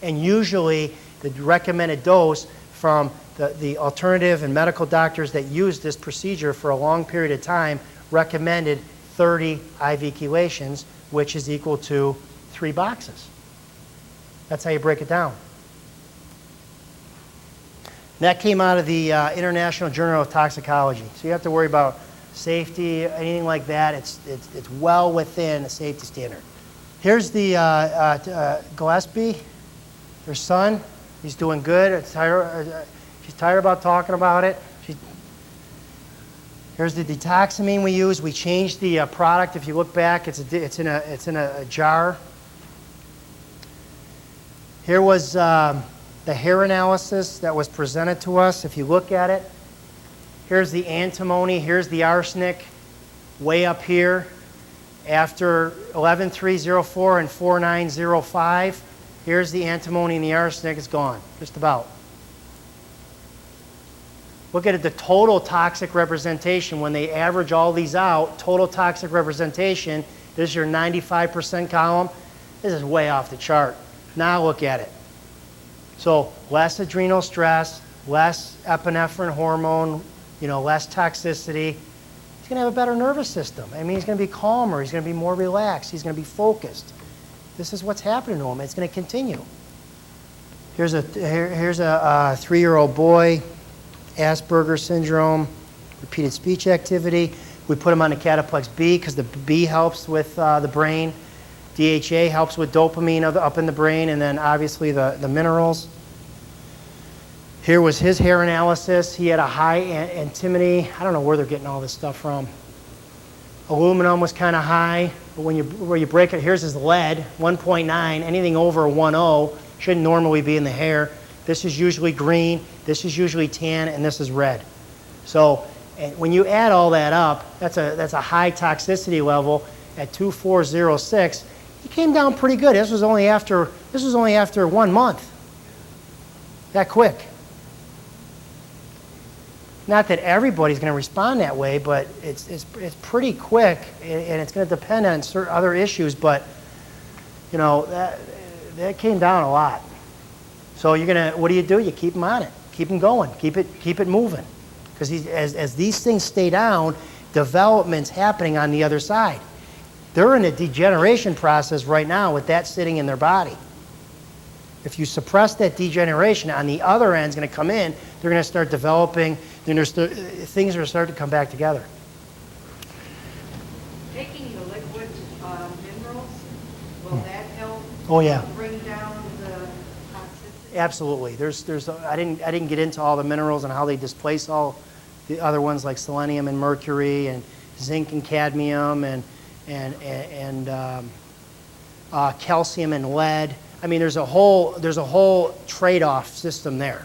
And usually the recommended dose from the alternative and medical doctors that use this procedure for a long period of time recommended 30 IV chelations, which is equal to 3 boxes. That's how you break it down. That came out of the International Journal of Toxicology. So you have to worry about safety, anything like that. It's well within a safety standard. Here's the Gillespie, her son. He's doing good. She's tired about talking about it. Here's the detoxamine we use. We changed the product. If you look back, it's in a jar. Here was the hair analysis that was presented to us. If you look at it, here's the antimony, here's the arsenic, way up here. After 11304 and 4905, here's the antimony and the arsenic. It's gone, just about. Look at it, the total toxic representation. When they average all these out, total toxic representation, this is your 95% column. This is way off the chart. Now look at it. So less adrenal stress, less epinephrine hormone, less toxicity. He's going to have a better nervous system. I mean, he's going to be calmer. He's going to be more relaxed. He's going to be focused. This is what's happening to him. It's going to continue. Here's a 3-year-old boy, Asperger's syndrome, repeated speech activity. We put him on the Cataplex B because the B helps with the brain. DHA helps with dopamine up in the brain, and then obviously the minerals. Here was his hair analysis. He had a high antimony. I don't know where they're getting all this stuff from. Aluminum was kind of high, but where you break it, here's his lead, 1.9. Anything over 1.0 shouldn't normally be in the hair. This is usually green, this is usually tan, and this is red. So when you add all that up, that's a high toxicity level at 2406. He came down pretty good. This was only after 1 month. That quick. Not that everybody's going to respond that way, but it's pretty quick, and it's going to depend on certain other issues. But that came down a lot. So what do? You keep them on it. Keep them going. Keep it moving. Because as these things stay down, development's happening on the other side. They're in a degeneration process right now with that sitting in their body. If you suppress that degeneration, on the other end is going to come in, they're going to start developing, things are going to start to come back together. Taking the liquid minerals, will that help Oh, yeah. bring down the toxicity? Absolutely. I didn't get into all the minerals and how they displace all the other ones like selenium and mercury and zinc and cadmium and calcium and lead. I mean, there's a whole trade-off system there.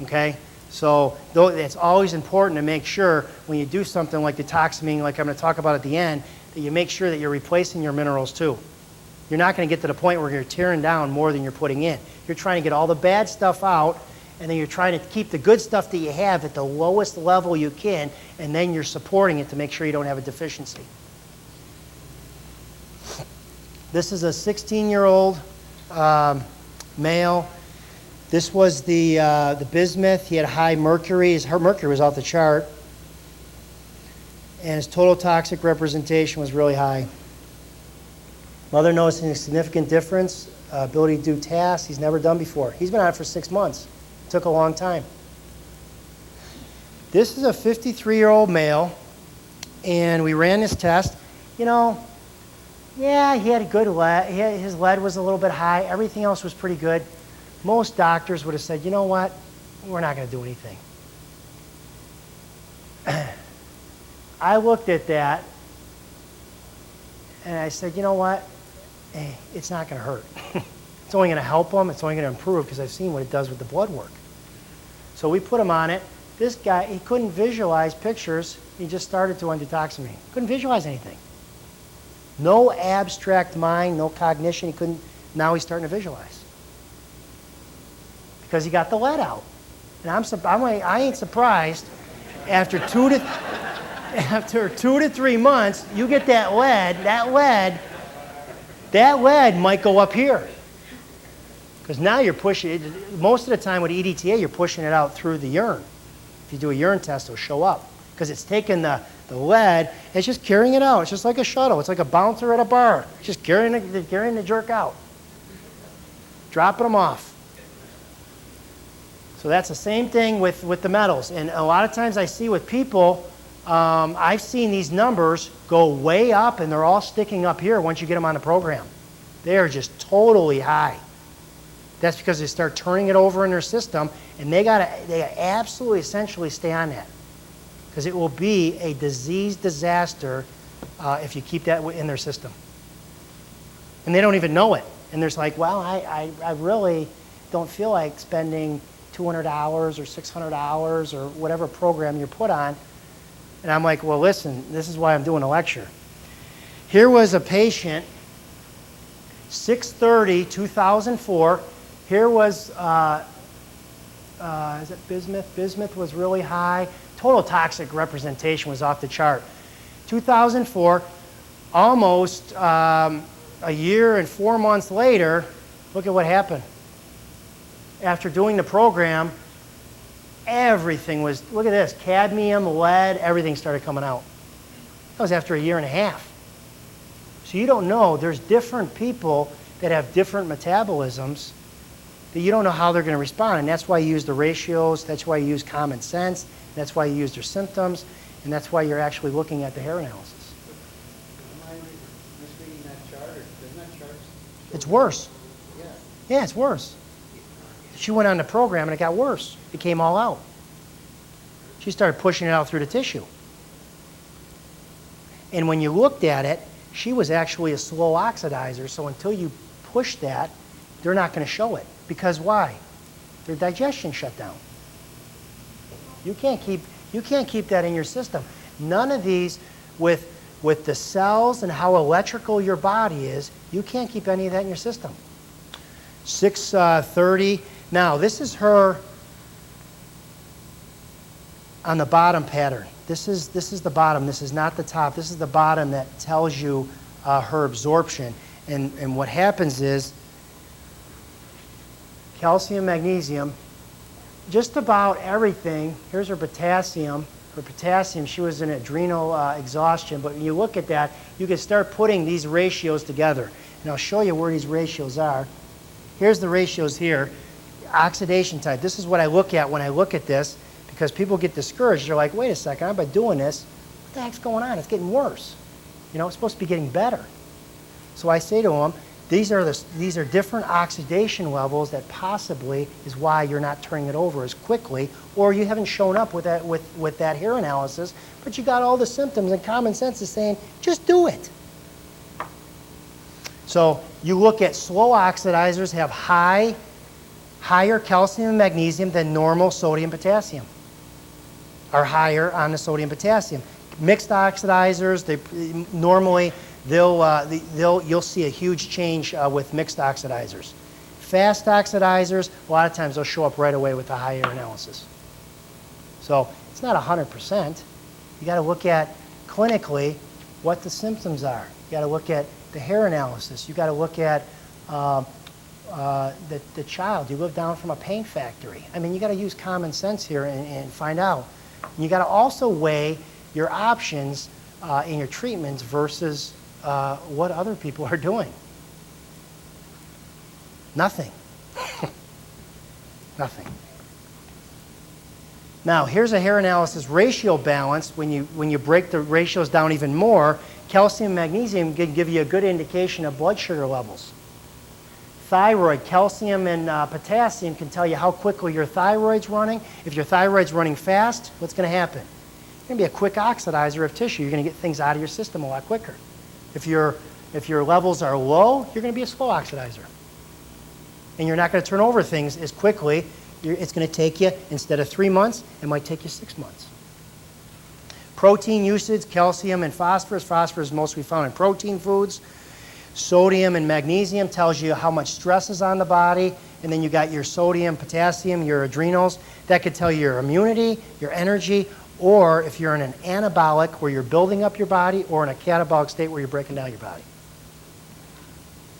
Okay, so it's always important to make sure when you do something like detoxamine, like I'm going to talk about at the end, that you make sure that you're replacing your minerals too. You're not going to get to the point where you're tearing down more than you're putting in. You're trying to get all the bad stuff out, and then you're trying to keep the good stuff that you have at the lowest level you can, and then you're supporting it to make sure you don't have a deficiency. This is a 16-year-old male. This was the bismuth. He had high mercury. His mercury was off the chart. And his total toxic representation was really high. Mother noticing a significant difference, ability to do tasks he's never done before. He's been on it for 6 months. It took a long time. This is a 53-year-old male, and we ran this test. Yeah, he had a good lead. His lead was a little bit high. Everything else was pretty good. Most doctors would have said, you know what? We're not going to do anything. I looked at that, and I said, you know what? Hey, it's not going to hurt. It's only going to help him. It's only going to improve because I've seen what it does with the blood work. So we put him on it. This guy, he couldn't visualize pictures. He just started to on detoxamine. Couldn't visualize anything. No abstract mind, no cognition. Now he's starting to visualize because he got the lead out. And I ain't surprised. After 2 to 3 months, you get that lead. That lead might go up here because now you're pushing it. Most of the time with EDTA, you're pushing it out through the urine. If you do a urine test, it'll show up because it's taking the lead, it's just carrying it out. It's just like a shuttle. It's like a bouncer at a bar. It's just carrying the jerk out. Dropping them off. So that's the same thing with the metals. And a lot of times I see with people, I've seen these numbers go way up and they're all sticking up here once you get them on the program. They are just totally high. That's because they start turning it over in their system, and they absolutely essentially stay on that. Because it will be a disease disaster if you keep that in their system. And they don't even know it. And they're like, well, I really don't feel like spending $200 or $600 or whatever program you're put on. And I'm like, well, listen, this is why I'm doing a lecture. Here was a patient, 6/30/2004. Here was, is it bismuth? Bismuth was really high. Total toxic representation was off the chart. 2004, almost a year and 4 months later, look at what happened. After doing the program, everything was, look at this, cadmium, lead, everything started coming out. That was after a year and a half. So you don't know, there's different people that have different metabolisms that you don't know how they're going to respond. And that's why you use the ratios, that's why you use common sense, that's why you use their symptoms, and that's why you're actually looking at the hair analysis. Am I misreading that chart, or doesn't that chart? It's worse. Yeah. Yeah, it's worse. She went on the program and it got worse. It came all out. She started pushing it out through the tissue. And when you looked at it, she was actually a slow oxidizer, so until you push that, they're not going to show it. Because why? Their digestion shut down. You can't keep that in your system. None of these, with the cells and how electrical your body is, you can't keep any of that in your system. 6/30. Now, this is her on the bottom pattern. This is the bottom. This is not the top. This is the bottom that tells you her absorption. And what happens is calcium, magnesium, just about everything. Here's her potassium. Her potassium, she was in adrenal exhaustion, but when you look at that, you can start putting these ratios together. And I'll show you where these ratios are. Here's the ratios here. Oxidation type. This is what I look at when I look at this, because people get discouraged. They're like, wait a second, I've been doing this. What the heck's going on? It's getting worse. You know, it's supposed to be getting better. So I say to them, these are different oxidation levels that possibly is why you're not turning it over as quickly, or you haven't shown up with that hair analysis, but you got all the symptoms, and common sense is saying, just do it. So you look at slow oxidizers have higher calcium and magnesium than normal sodium potassium, are higher on the sodium potassium. Mixed oxidizers, you'll see a huge change with mixed oxidizers. Fast oxidizers, a lot of times they'll show up right away with a high hair analysis. So it's not 100%. You got to look at clinically what the symptoms are. You got to look at the hair analysis. You got to look at the child. You live down from a paint factory. I mean, you got to use common sense here and find out. And you got to also weigh your options in your treatments versus what other people are doing. Nothing. Nothing. Now, here's a hair analysis ratio balance. When you break the ratios down even more, calcium and magnesium can give you a good indication of blood sugar levels. Thyroid, calcium and potassium can tell you how quickly your thyroid's running. If your thyroid's running fast, what's going to happen? You're going to be a quick oxidizer of tissue. You're going to get things out of your system a lot quicker. If your levels are low, you're going to be a slow oxidizer. And you're not going to turn over things as quickly. It's going to take you, instead of 3 months, it might take you 6 months. Protein usage, calcium and phosphorus. Phosphorus is mostly found in protein foods. Sodium and magnesium tells you how much stress is on the body. And then you got your sodium, potassium, your adrenals. That could tell you your immunity, your energy, or if you're in an anabolic where you're building up your body, or in a catabolic state where you're breaking down your body.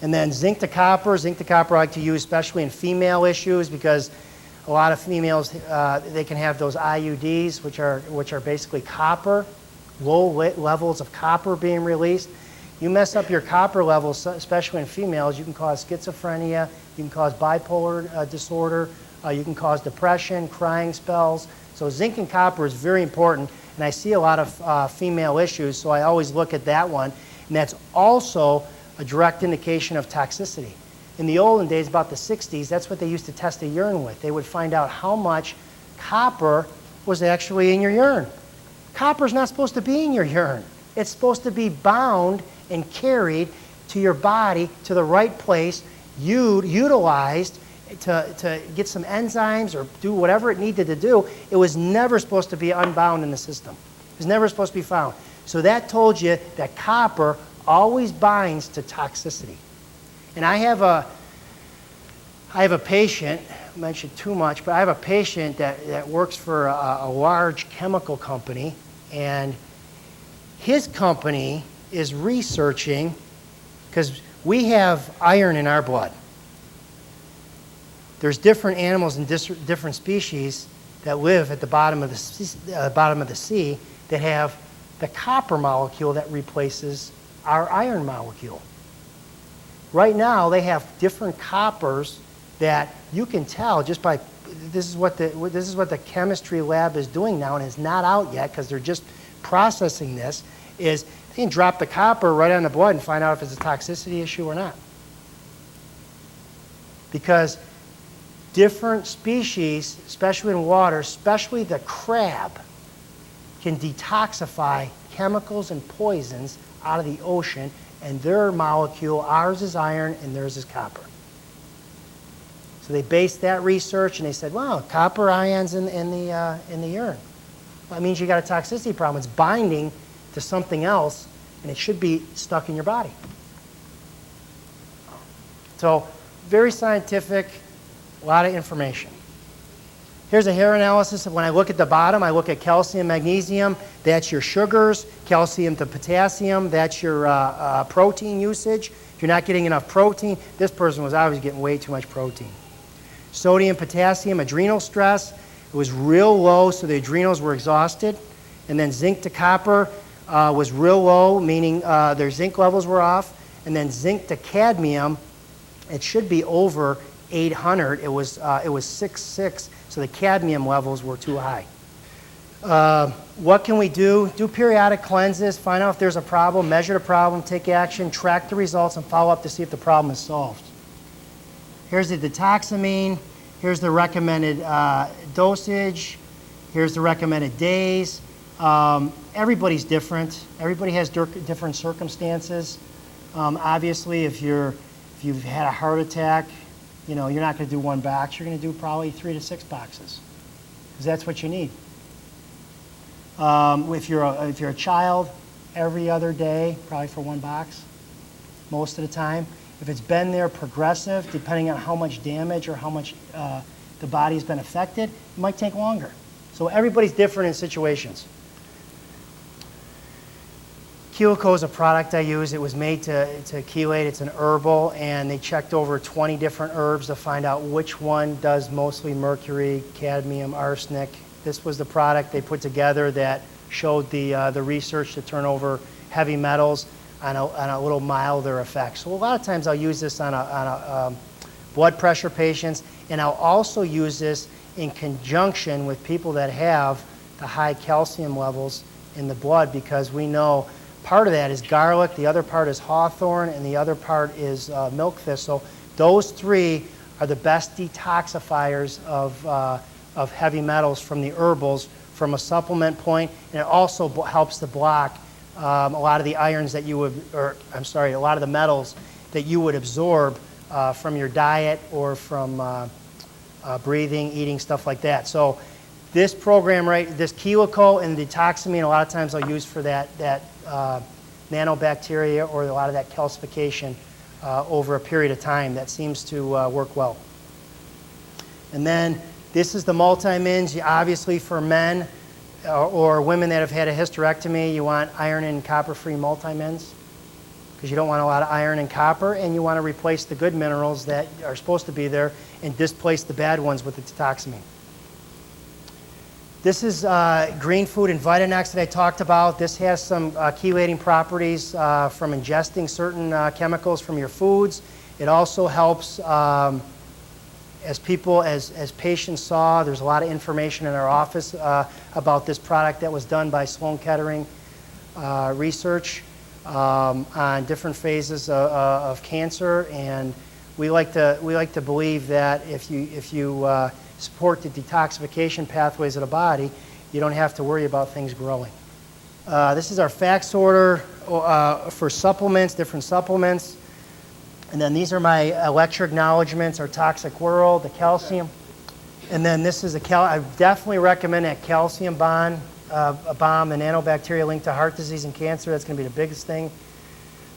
And then zinc to copper. Zinc to copper I like to use especially in female issues, because a lot of females, they can have those IUDs, which are basically copper, low levels of copper being released. You mess up your copper levels, especially in females, you can cause schizophrenia, you can cause bipolar disorder, you can cause depression, crying spells. So zinc and copper is very important, and I see a lot of female issues, so I always look at that one. And that's also a direct indication of toxicity. In the olden days, about the 60s, that's what they used to test the urine with. They would find out how much copper was actually in your urine. Copper's not supposed to be in your urine. It's supposed to be bound and carried to your body to the right place, utilized to get some enzymes or do whatever it needed to do. It was never supposed to be unbound in the system. It was never supposed to be found. So that told you that copper always binds to toxicity. And I have a patient, I mentioned too much, but I have a patient that works for a large chemical company, and his company is researching, because we have iron in our blood. There's different animals and different species that live at the bottom of the sea that have the copper molecule that replaces our iron molecule. Right now, they have different coppers that you can tell just by, this is what the chemistry lab is doing now, and it's not out yet because they're just processing this, is they can drop the copper right on the blood and find out if it's a toxicity issue or not. Because different species, especially in water, especially the crab, can detoxify chemicals and poisons out of the ocean, and their molecule, ours is iron and theirs is copper. So they based that research and they said, wow, copper ions in the urine. Well, that means you got a toxicity problem. It's binding to something else, and it should be stuck in your body. So very scientific, a lot of information. Here's a hair analysis. When I look at the bottom, I look at calcium, magnesium. That's your sugars. Calcium to potassium, that's your protein usage. If you're not getting enough protein, this person was obviously getting way too much protein. Sodium, potassium, adrenal stress. It was real low, so the adrenals were exhausted. And then zinc to copper was real low, meaning their zinc levels were off. And then zinc to cadmium, it should be over 800. It was 6.6, so the cadmium levels were too high. What can we do? Do periodic cleanses, find out if there's a problem, measure the problem, take action, track the results, and follow up to see if the problem is solved. Here's the detoxamine. Here's the recommended dosage. Here's the recommended days. Everybody's different. Everybody has different circumstances. Obviously, if you've had a heart attack, you're not going to do 1 box. You're going to do probably 3 to 6 boxes, because that's what you need. If you're a child, every other day, probably for 1 box, most of the time. If it's been there progressive, depending on how much damage or how much the body's been affected, it might take longer. So everybody's different in situations. Chelation is a product I use. It was made to chelate. It's an herbal, and they checked over 20 different herbs to find out which one does mostly mercury, cadmium, arsenic. This was the product they put together that showed the research to turn over heavy metals on a little milder effect. So a lot of times I'll use this on blood pressure patients, and I'll also use this in conjunction with people that have the high calcium levels in the blood, because we know part of that is garlic, the other part is hawthorn, and the other part is milk thistle. Those 3 are the best detoxifiers of heavy metals from the herbals from a supplement point, and it also helps to block a lot of the irons that you would, a lot of the metals that you would absorb from your diet or from breathing, eating, stuff like that. So this program, this Chelation and detoxamine, a lot of times I'll use for that nanobacteria or a lot of that calcification over a period of time. That seems to work well. And then this is the multi-mins. Obviously for men or women that have had a hysterectomy, you want iron and copper-free multi-mins, because you don't want a lot of iron and copper, and you want to replace the good minerals that are supposed to be there and displace the bad ones with the detoxamine. This is green food and Vitanex that I talked about. This has some chelating properties from ingesting certain chemicals from your foods. It also helps, as patients saw, there's a lot of information in our office about this product that was done by Sloan Kettering research on different phases of cancer, and we like to believe that if you support the detoxification pathways of the body, you don't have to worry about things growing. This is our fax order for supplements, different supplements. And then these are my lecture acknowledgments, our toxic world, the calcium. And then this is I definitely recommend that calcium bomb, the nanobacteria linked to heart disease and cancer. That's going to be the biggest thing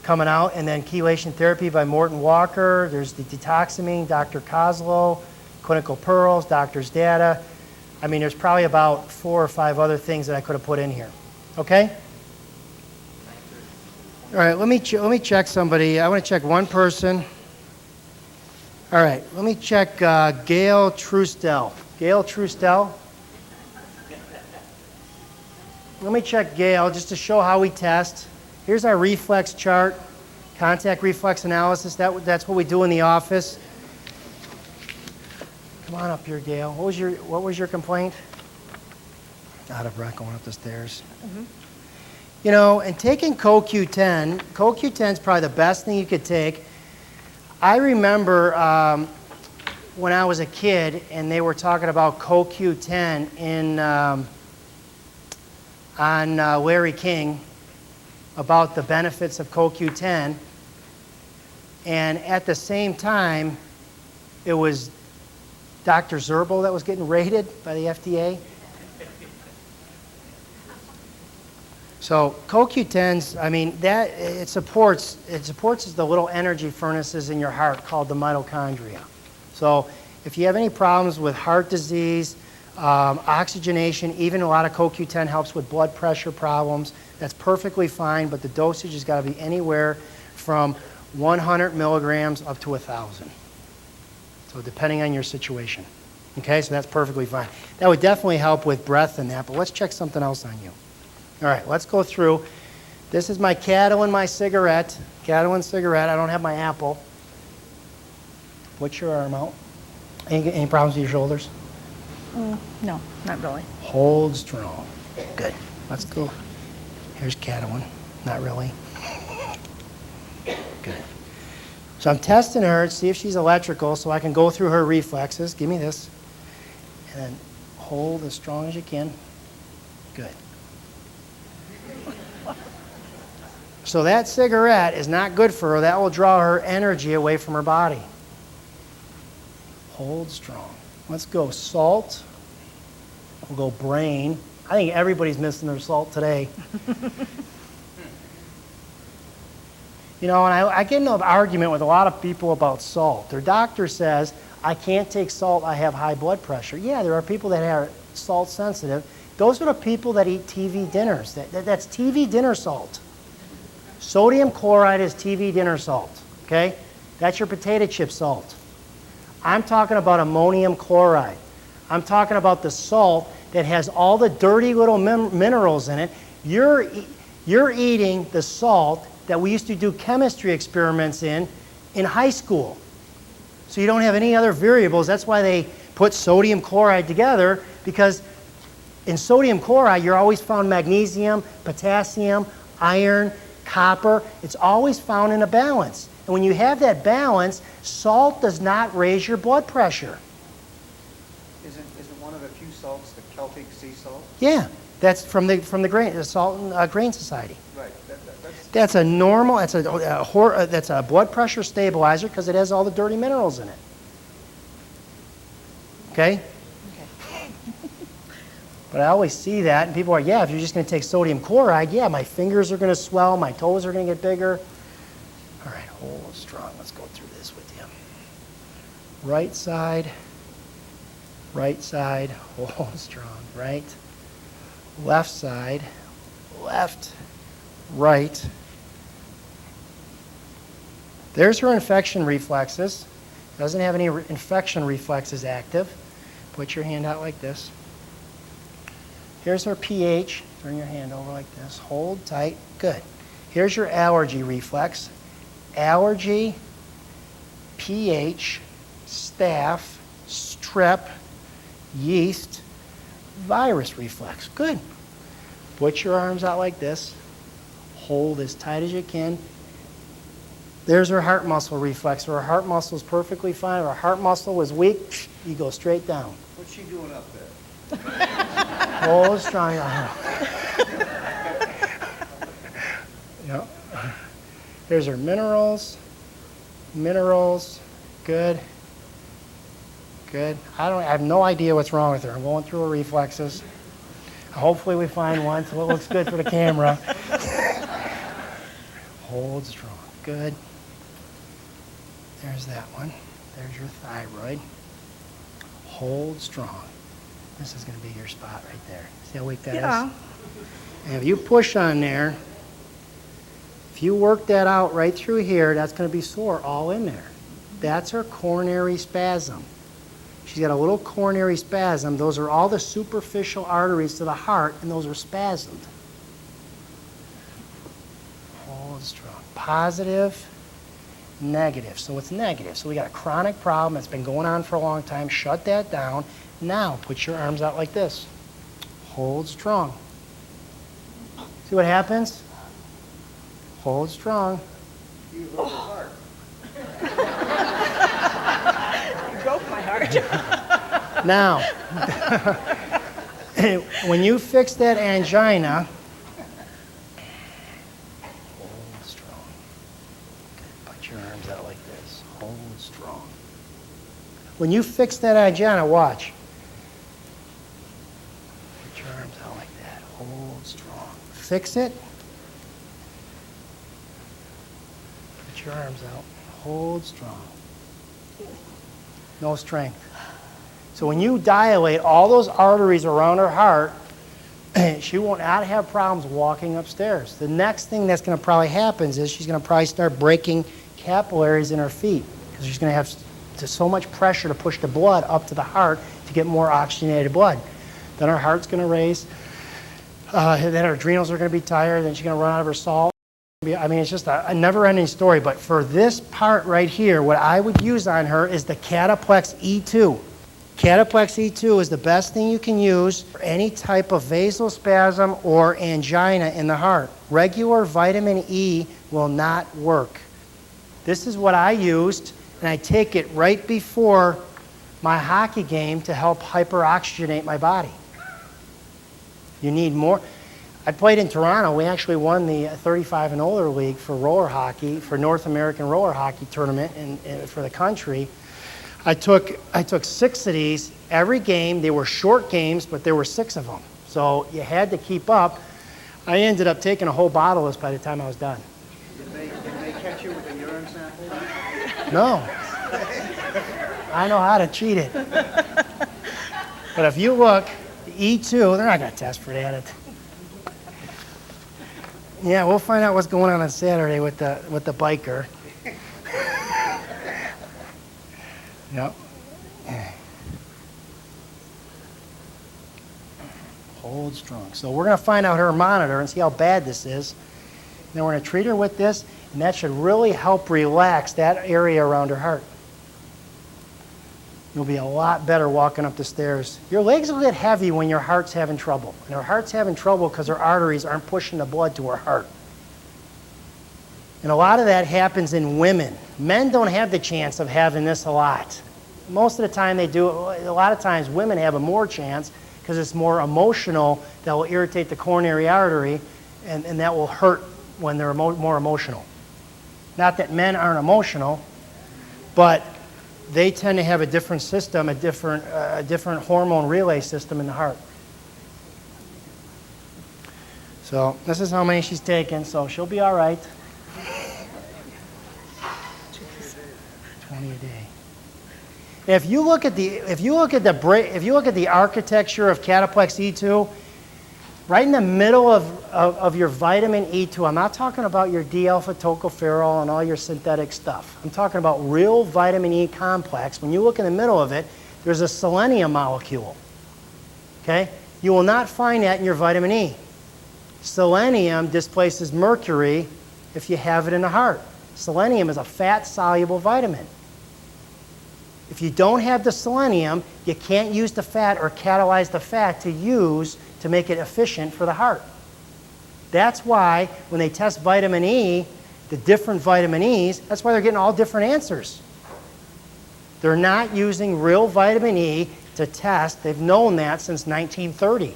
coming out. And then chelation therapy by Morton Walker. There's the detoxamine, Dr. Kozlow, clinical pearls, doctor's data. I mean, there's probably about 4 or 5 other things that I could have put in here. Okay? All right, let me check somebody. I want to check one person. All right, let me check Gail Trustel. Gail Trustel? Let me check Gail just to show how we test. Here's our reflex chart, contact reflex analysis. That's what we do in the office. Come on up here, Gail. What was your complaint? Out of breath going up the stairs. Mm-hmm. And taking CoQ10, CoQ10 is probably the best thing you could take. I remember when I was a kid and they were talking about CoQ10 on Larry King about the benefits of CoQ10. And at the same time, it was Dr. Zerbo that was getting rated by the FDA. So CoQ10s, I mean, that it supports the little energy furnaces in your heart called the mitochondria. So if you have any problems with heart disease, oxygenation, even a lot of CoQ10 helps with blood pressure problems. That's perfectly fine, but the dosage has got to be anywhere from 100 milligrams up to 1,000. So depending on your situation. Okay, so that's perfectly fine. That would definitely help with breath and that, but let's check something else on you. All right, let's go through. This is my Catalan, my cigarette. Catalan cigarette. I don't have my apple. Put your arm out. Any problems with your shoulders? No, not really. Hold strong. Good. Let's go. Here's Catalan. Not really. Good. So I'm testing her to see if she's electrical so I can go through her reflexes. Give me this. And then hold as strong as you can. Good. So that cigarette is not good for her. That will draw her energy away from her body. Hold strong. Let's go salt. We'll go brain. I think everybody's missing their salt today. You know, and I get into an argument with a lot of people about salt. Their doctor says, I can't take salt, I have high blood pressure. Yeah, there are people that are salt sensitive. Those are the people that eat TV dinners. That's TV dinner salt. Sodium chloride is TV dinner salt, okay? That's your potato chip salt. I'm talking about ammonium chloride. I'm talking about the salt that has all the dirty little minerals in it. You're eating the salt that we used to do chemistry experiments in high school. So you don't have any other variables. That's why they put sodium chloride together, because in sodium chloride, you're always found magnesium, potassium, iron, copper. It's always found in a balance. And when you have that balance, salt does not raise your blood pressure. Isn't one of the few salts the Celtic sea salt? Yeah, that's from the grain, the Salt and Grain Society. Right. That's a normal. That's a blood pressure stabilizer because it has all the dirty minerals in it. Okay. But I always see that, and people are, yeah, if you're just going to take sodium chloride, yeah, my fingers are going to swell, my toes are going to get bigger. All right, hold strong. Let's go through this with you. Right side, hold strong. Right, left side, left, right. There's her infection reflexes. Doesn't have any infection reflexes active. Put your hand out like this. Here's her pH. Turn your hand over like this. Hold tight. Good. Here's your allergy reflex. Allergy, pH, staph, strep, yeast, virus reflex. Good. Put your arms out like this. Hold as tight as you can. There's her heart muscle reflex. Her heart muscle is perfectly fine. If her heart muscle was weak, you go straight down. What's she doing up there? Hold strong. Yep. Here's her minerals. Good. I have no idea what's wrong with her. I'm going through her reflexes. Hopefully we find one so it looks good for the camera. Hold strong. Good. There's that one. There's your thyroid. Hold strong. This is going to be your spot right there. See how weak that is? And if you push on there, if you work that out right through here, that's going to be sore all in there. That's her coronary spasm. She's got a little coronary spasm. Those are all the superficial arteries to the heart, and those are spasmed. Hold strong. Positive, negative. So it's negative. So we got a chronic problem that's been going on for a long time. Shut that down. Now put your arms out like this. Hold strong. See what happens? Hold strong. You broke her heart. You broke my heart. Now, when you fix that angina, hold strong. Good. Put your arms out like this. Hold strong. When you fix that angina, watch. Put your arms out like that. Hold strong. Fix it. Put your arms out. Hold strong. No strength. So when you dilate all those arteries around her heart, she will not have problems walking upstairs. The next thing that's going to probably happen is she's going to probably start breaking capillaries in her feet because she's going to have to so much pressure to push the blood up to the heart to get more oxygenated blood. Then our heart's going to raise. Then our adrenals are going to be tired. Then she's going to run out of her salt. I mean, it's just a never-ending story. But for this part right here, what I would use on her is the Cataplex E2. Cataplex E2 is the best thing you can use for any type of vasospasm or angina in the heart. Regular vitamin E will not work. This is what I used, and I take it right before my hockey game to help hyperoxygenate my body. You need more. I played in Toronto. We actually won the 35 and older league for roller hockey, for North American roller hockey tournament for the country. I took 6 of these every game. They were short games, but there were 6 of them. So you had to keep up. I ended up taking a whole bottle of this by the time I was done. Did they catch you with a urine sample? No. I know how to treat it. But if you look, the E2, they're not going to test for that. Yeah, we'll find out what's going on Saturday with the biker. Yep. Hold strong. So we're going to find out her monitor and see how bad this is. And then we're going to treat her with this, and that should really help relax that area around her heart. You'll be a lot better walking up the stairs. Your legs will get heavy when your heart's having trouble. And her heart's having trouble because her arteries aren't pushing the blood to her heart. And a lot of that happens in women. Men don't have the chance of having this a lot. Most of the time they do. A lot of times women have a more chance because it's more emotional that will irritate the coronary artery, and that will hurt when they're more emotional. Not that men aren't emotional, but they tend to have a different system, a different hormone relay system in the heart. So this is how many she's taken, so she'll be all right. 20 a day. If you look at the architecture of Cataplex E2, right in the middle of your vitamin E2, I'm not talking about your D-alpha tocopherol and all your synthetic stuff. I'm talking about real vitamin E complex. When you look in the middle of it, there's a selenium molecule. Okay? You will not find that in your vitamin E. Selenium displaces mercury if you have it in the heart. Selenium is a fat-soluble vitamin. If you don't have the selenium, you can't use the fat or catalyze the fat to make it efficient for the heart. That's why when they test vitamin E, the different vitamin E's, that's why they're getting all different answers. They're not using real vitamin E to test. They've known that since 1930.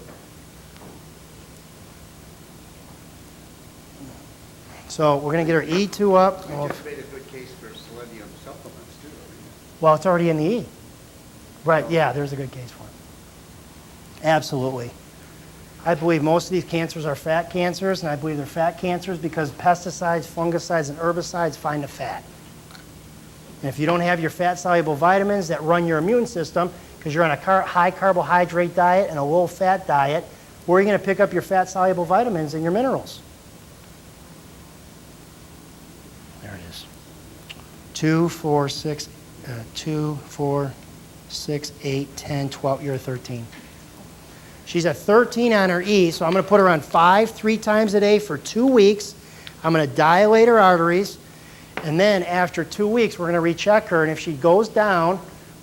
So we're going to get her E2 up. You just made a good case for selenium supplements, too. Well, it's already in the E. Right, yeah, there's a good case for it. Absolutely. I believe most of these cancers are fat cancers, and I believe they're fat cancers because pesticides, fungicides, and herbicides find the fat. And if you don't have your fat-soluble vitamins that run your immune system, because you're on a high carbohydrate diet and a low-fat diet, where are you going to pick up your fat-soluble vitamins and your minerals? There it is. 2, 4, 6, 8, 10, 12. You're a 13. She's a 13 on her E, so I'm going to put her on 5 3 times a day for 2 weeks. I'm going to dilate her arteries, and then after 2 weeks, we're going to recheck her, and if she goes down,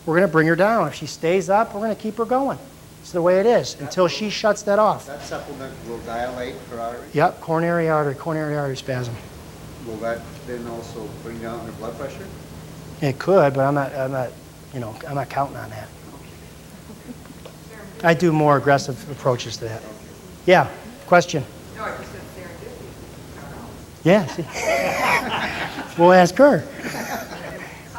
we're going to bring her down. If she stays up, we're going to keep her going. It's the way it is until she shuts that off. That supplement will dilate her artery? Yep, coronary artery spasm. Will that then also bring down her blood pressure? It could, but I'm not counting on that. I do more aggressive approaches to that. Yeah, question? No, I just said serendipity. Yeah. We'll ask her.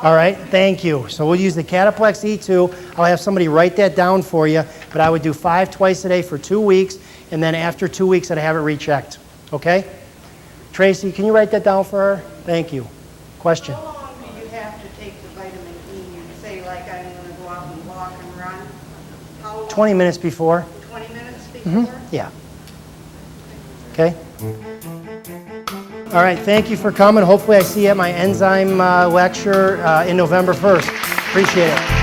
All right, thank you. So we'll use the Cataplex E2. I'll have somebody write that down for you, but I would do 5 twice a day for 2 weeks, and then after 2 weeks I'd have it rechecked. Okay? Tracy, can you write that down for her? Thank you. Question? How long do you have to take the vitamin E? You say, like, I'm going to go out and walk and run. How long? 20 minutes before. 20 minutes before? Yeah. Okay? All right, thank you for coming. Hopefully I see you at my enzyme lecture in November 1st. Appreciate it.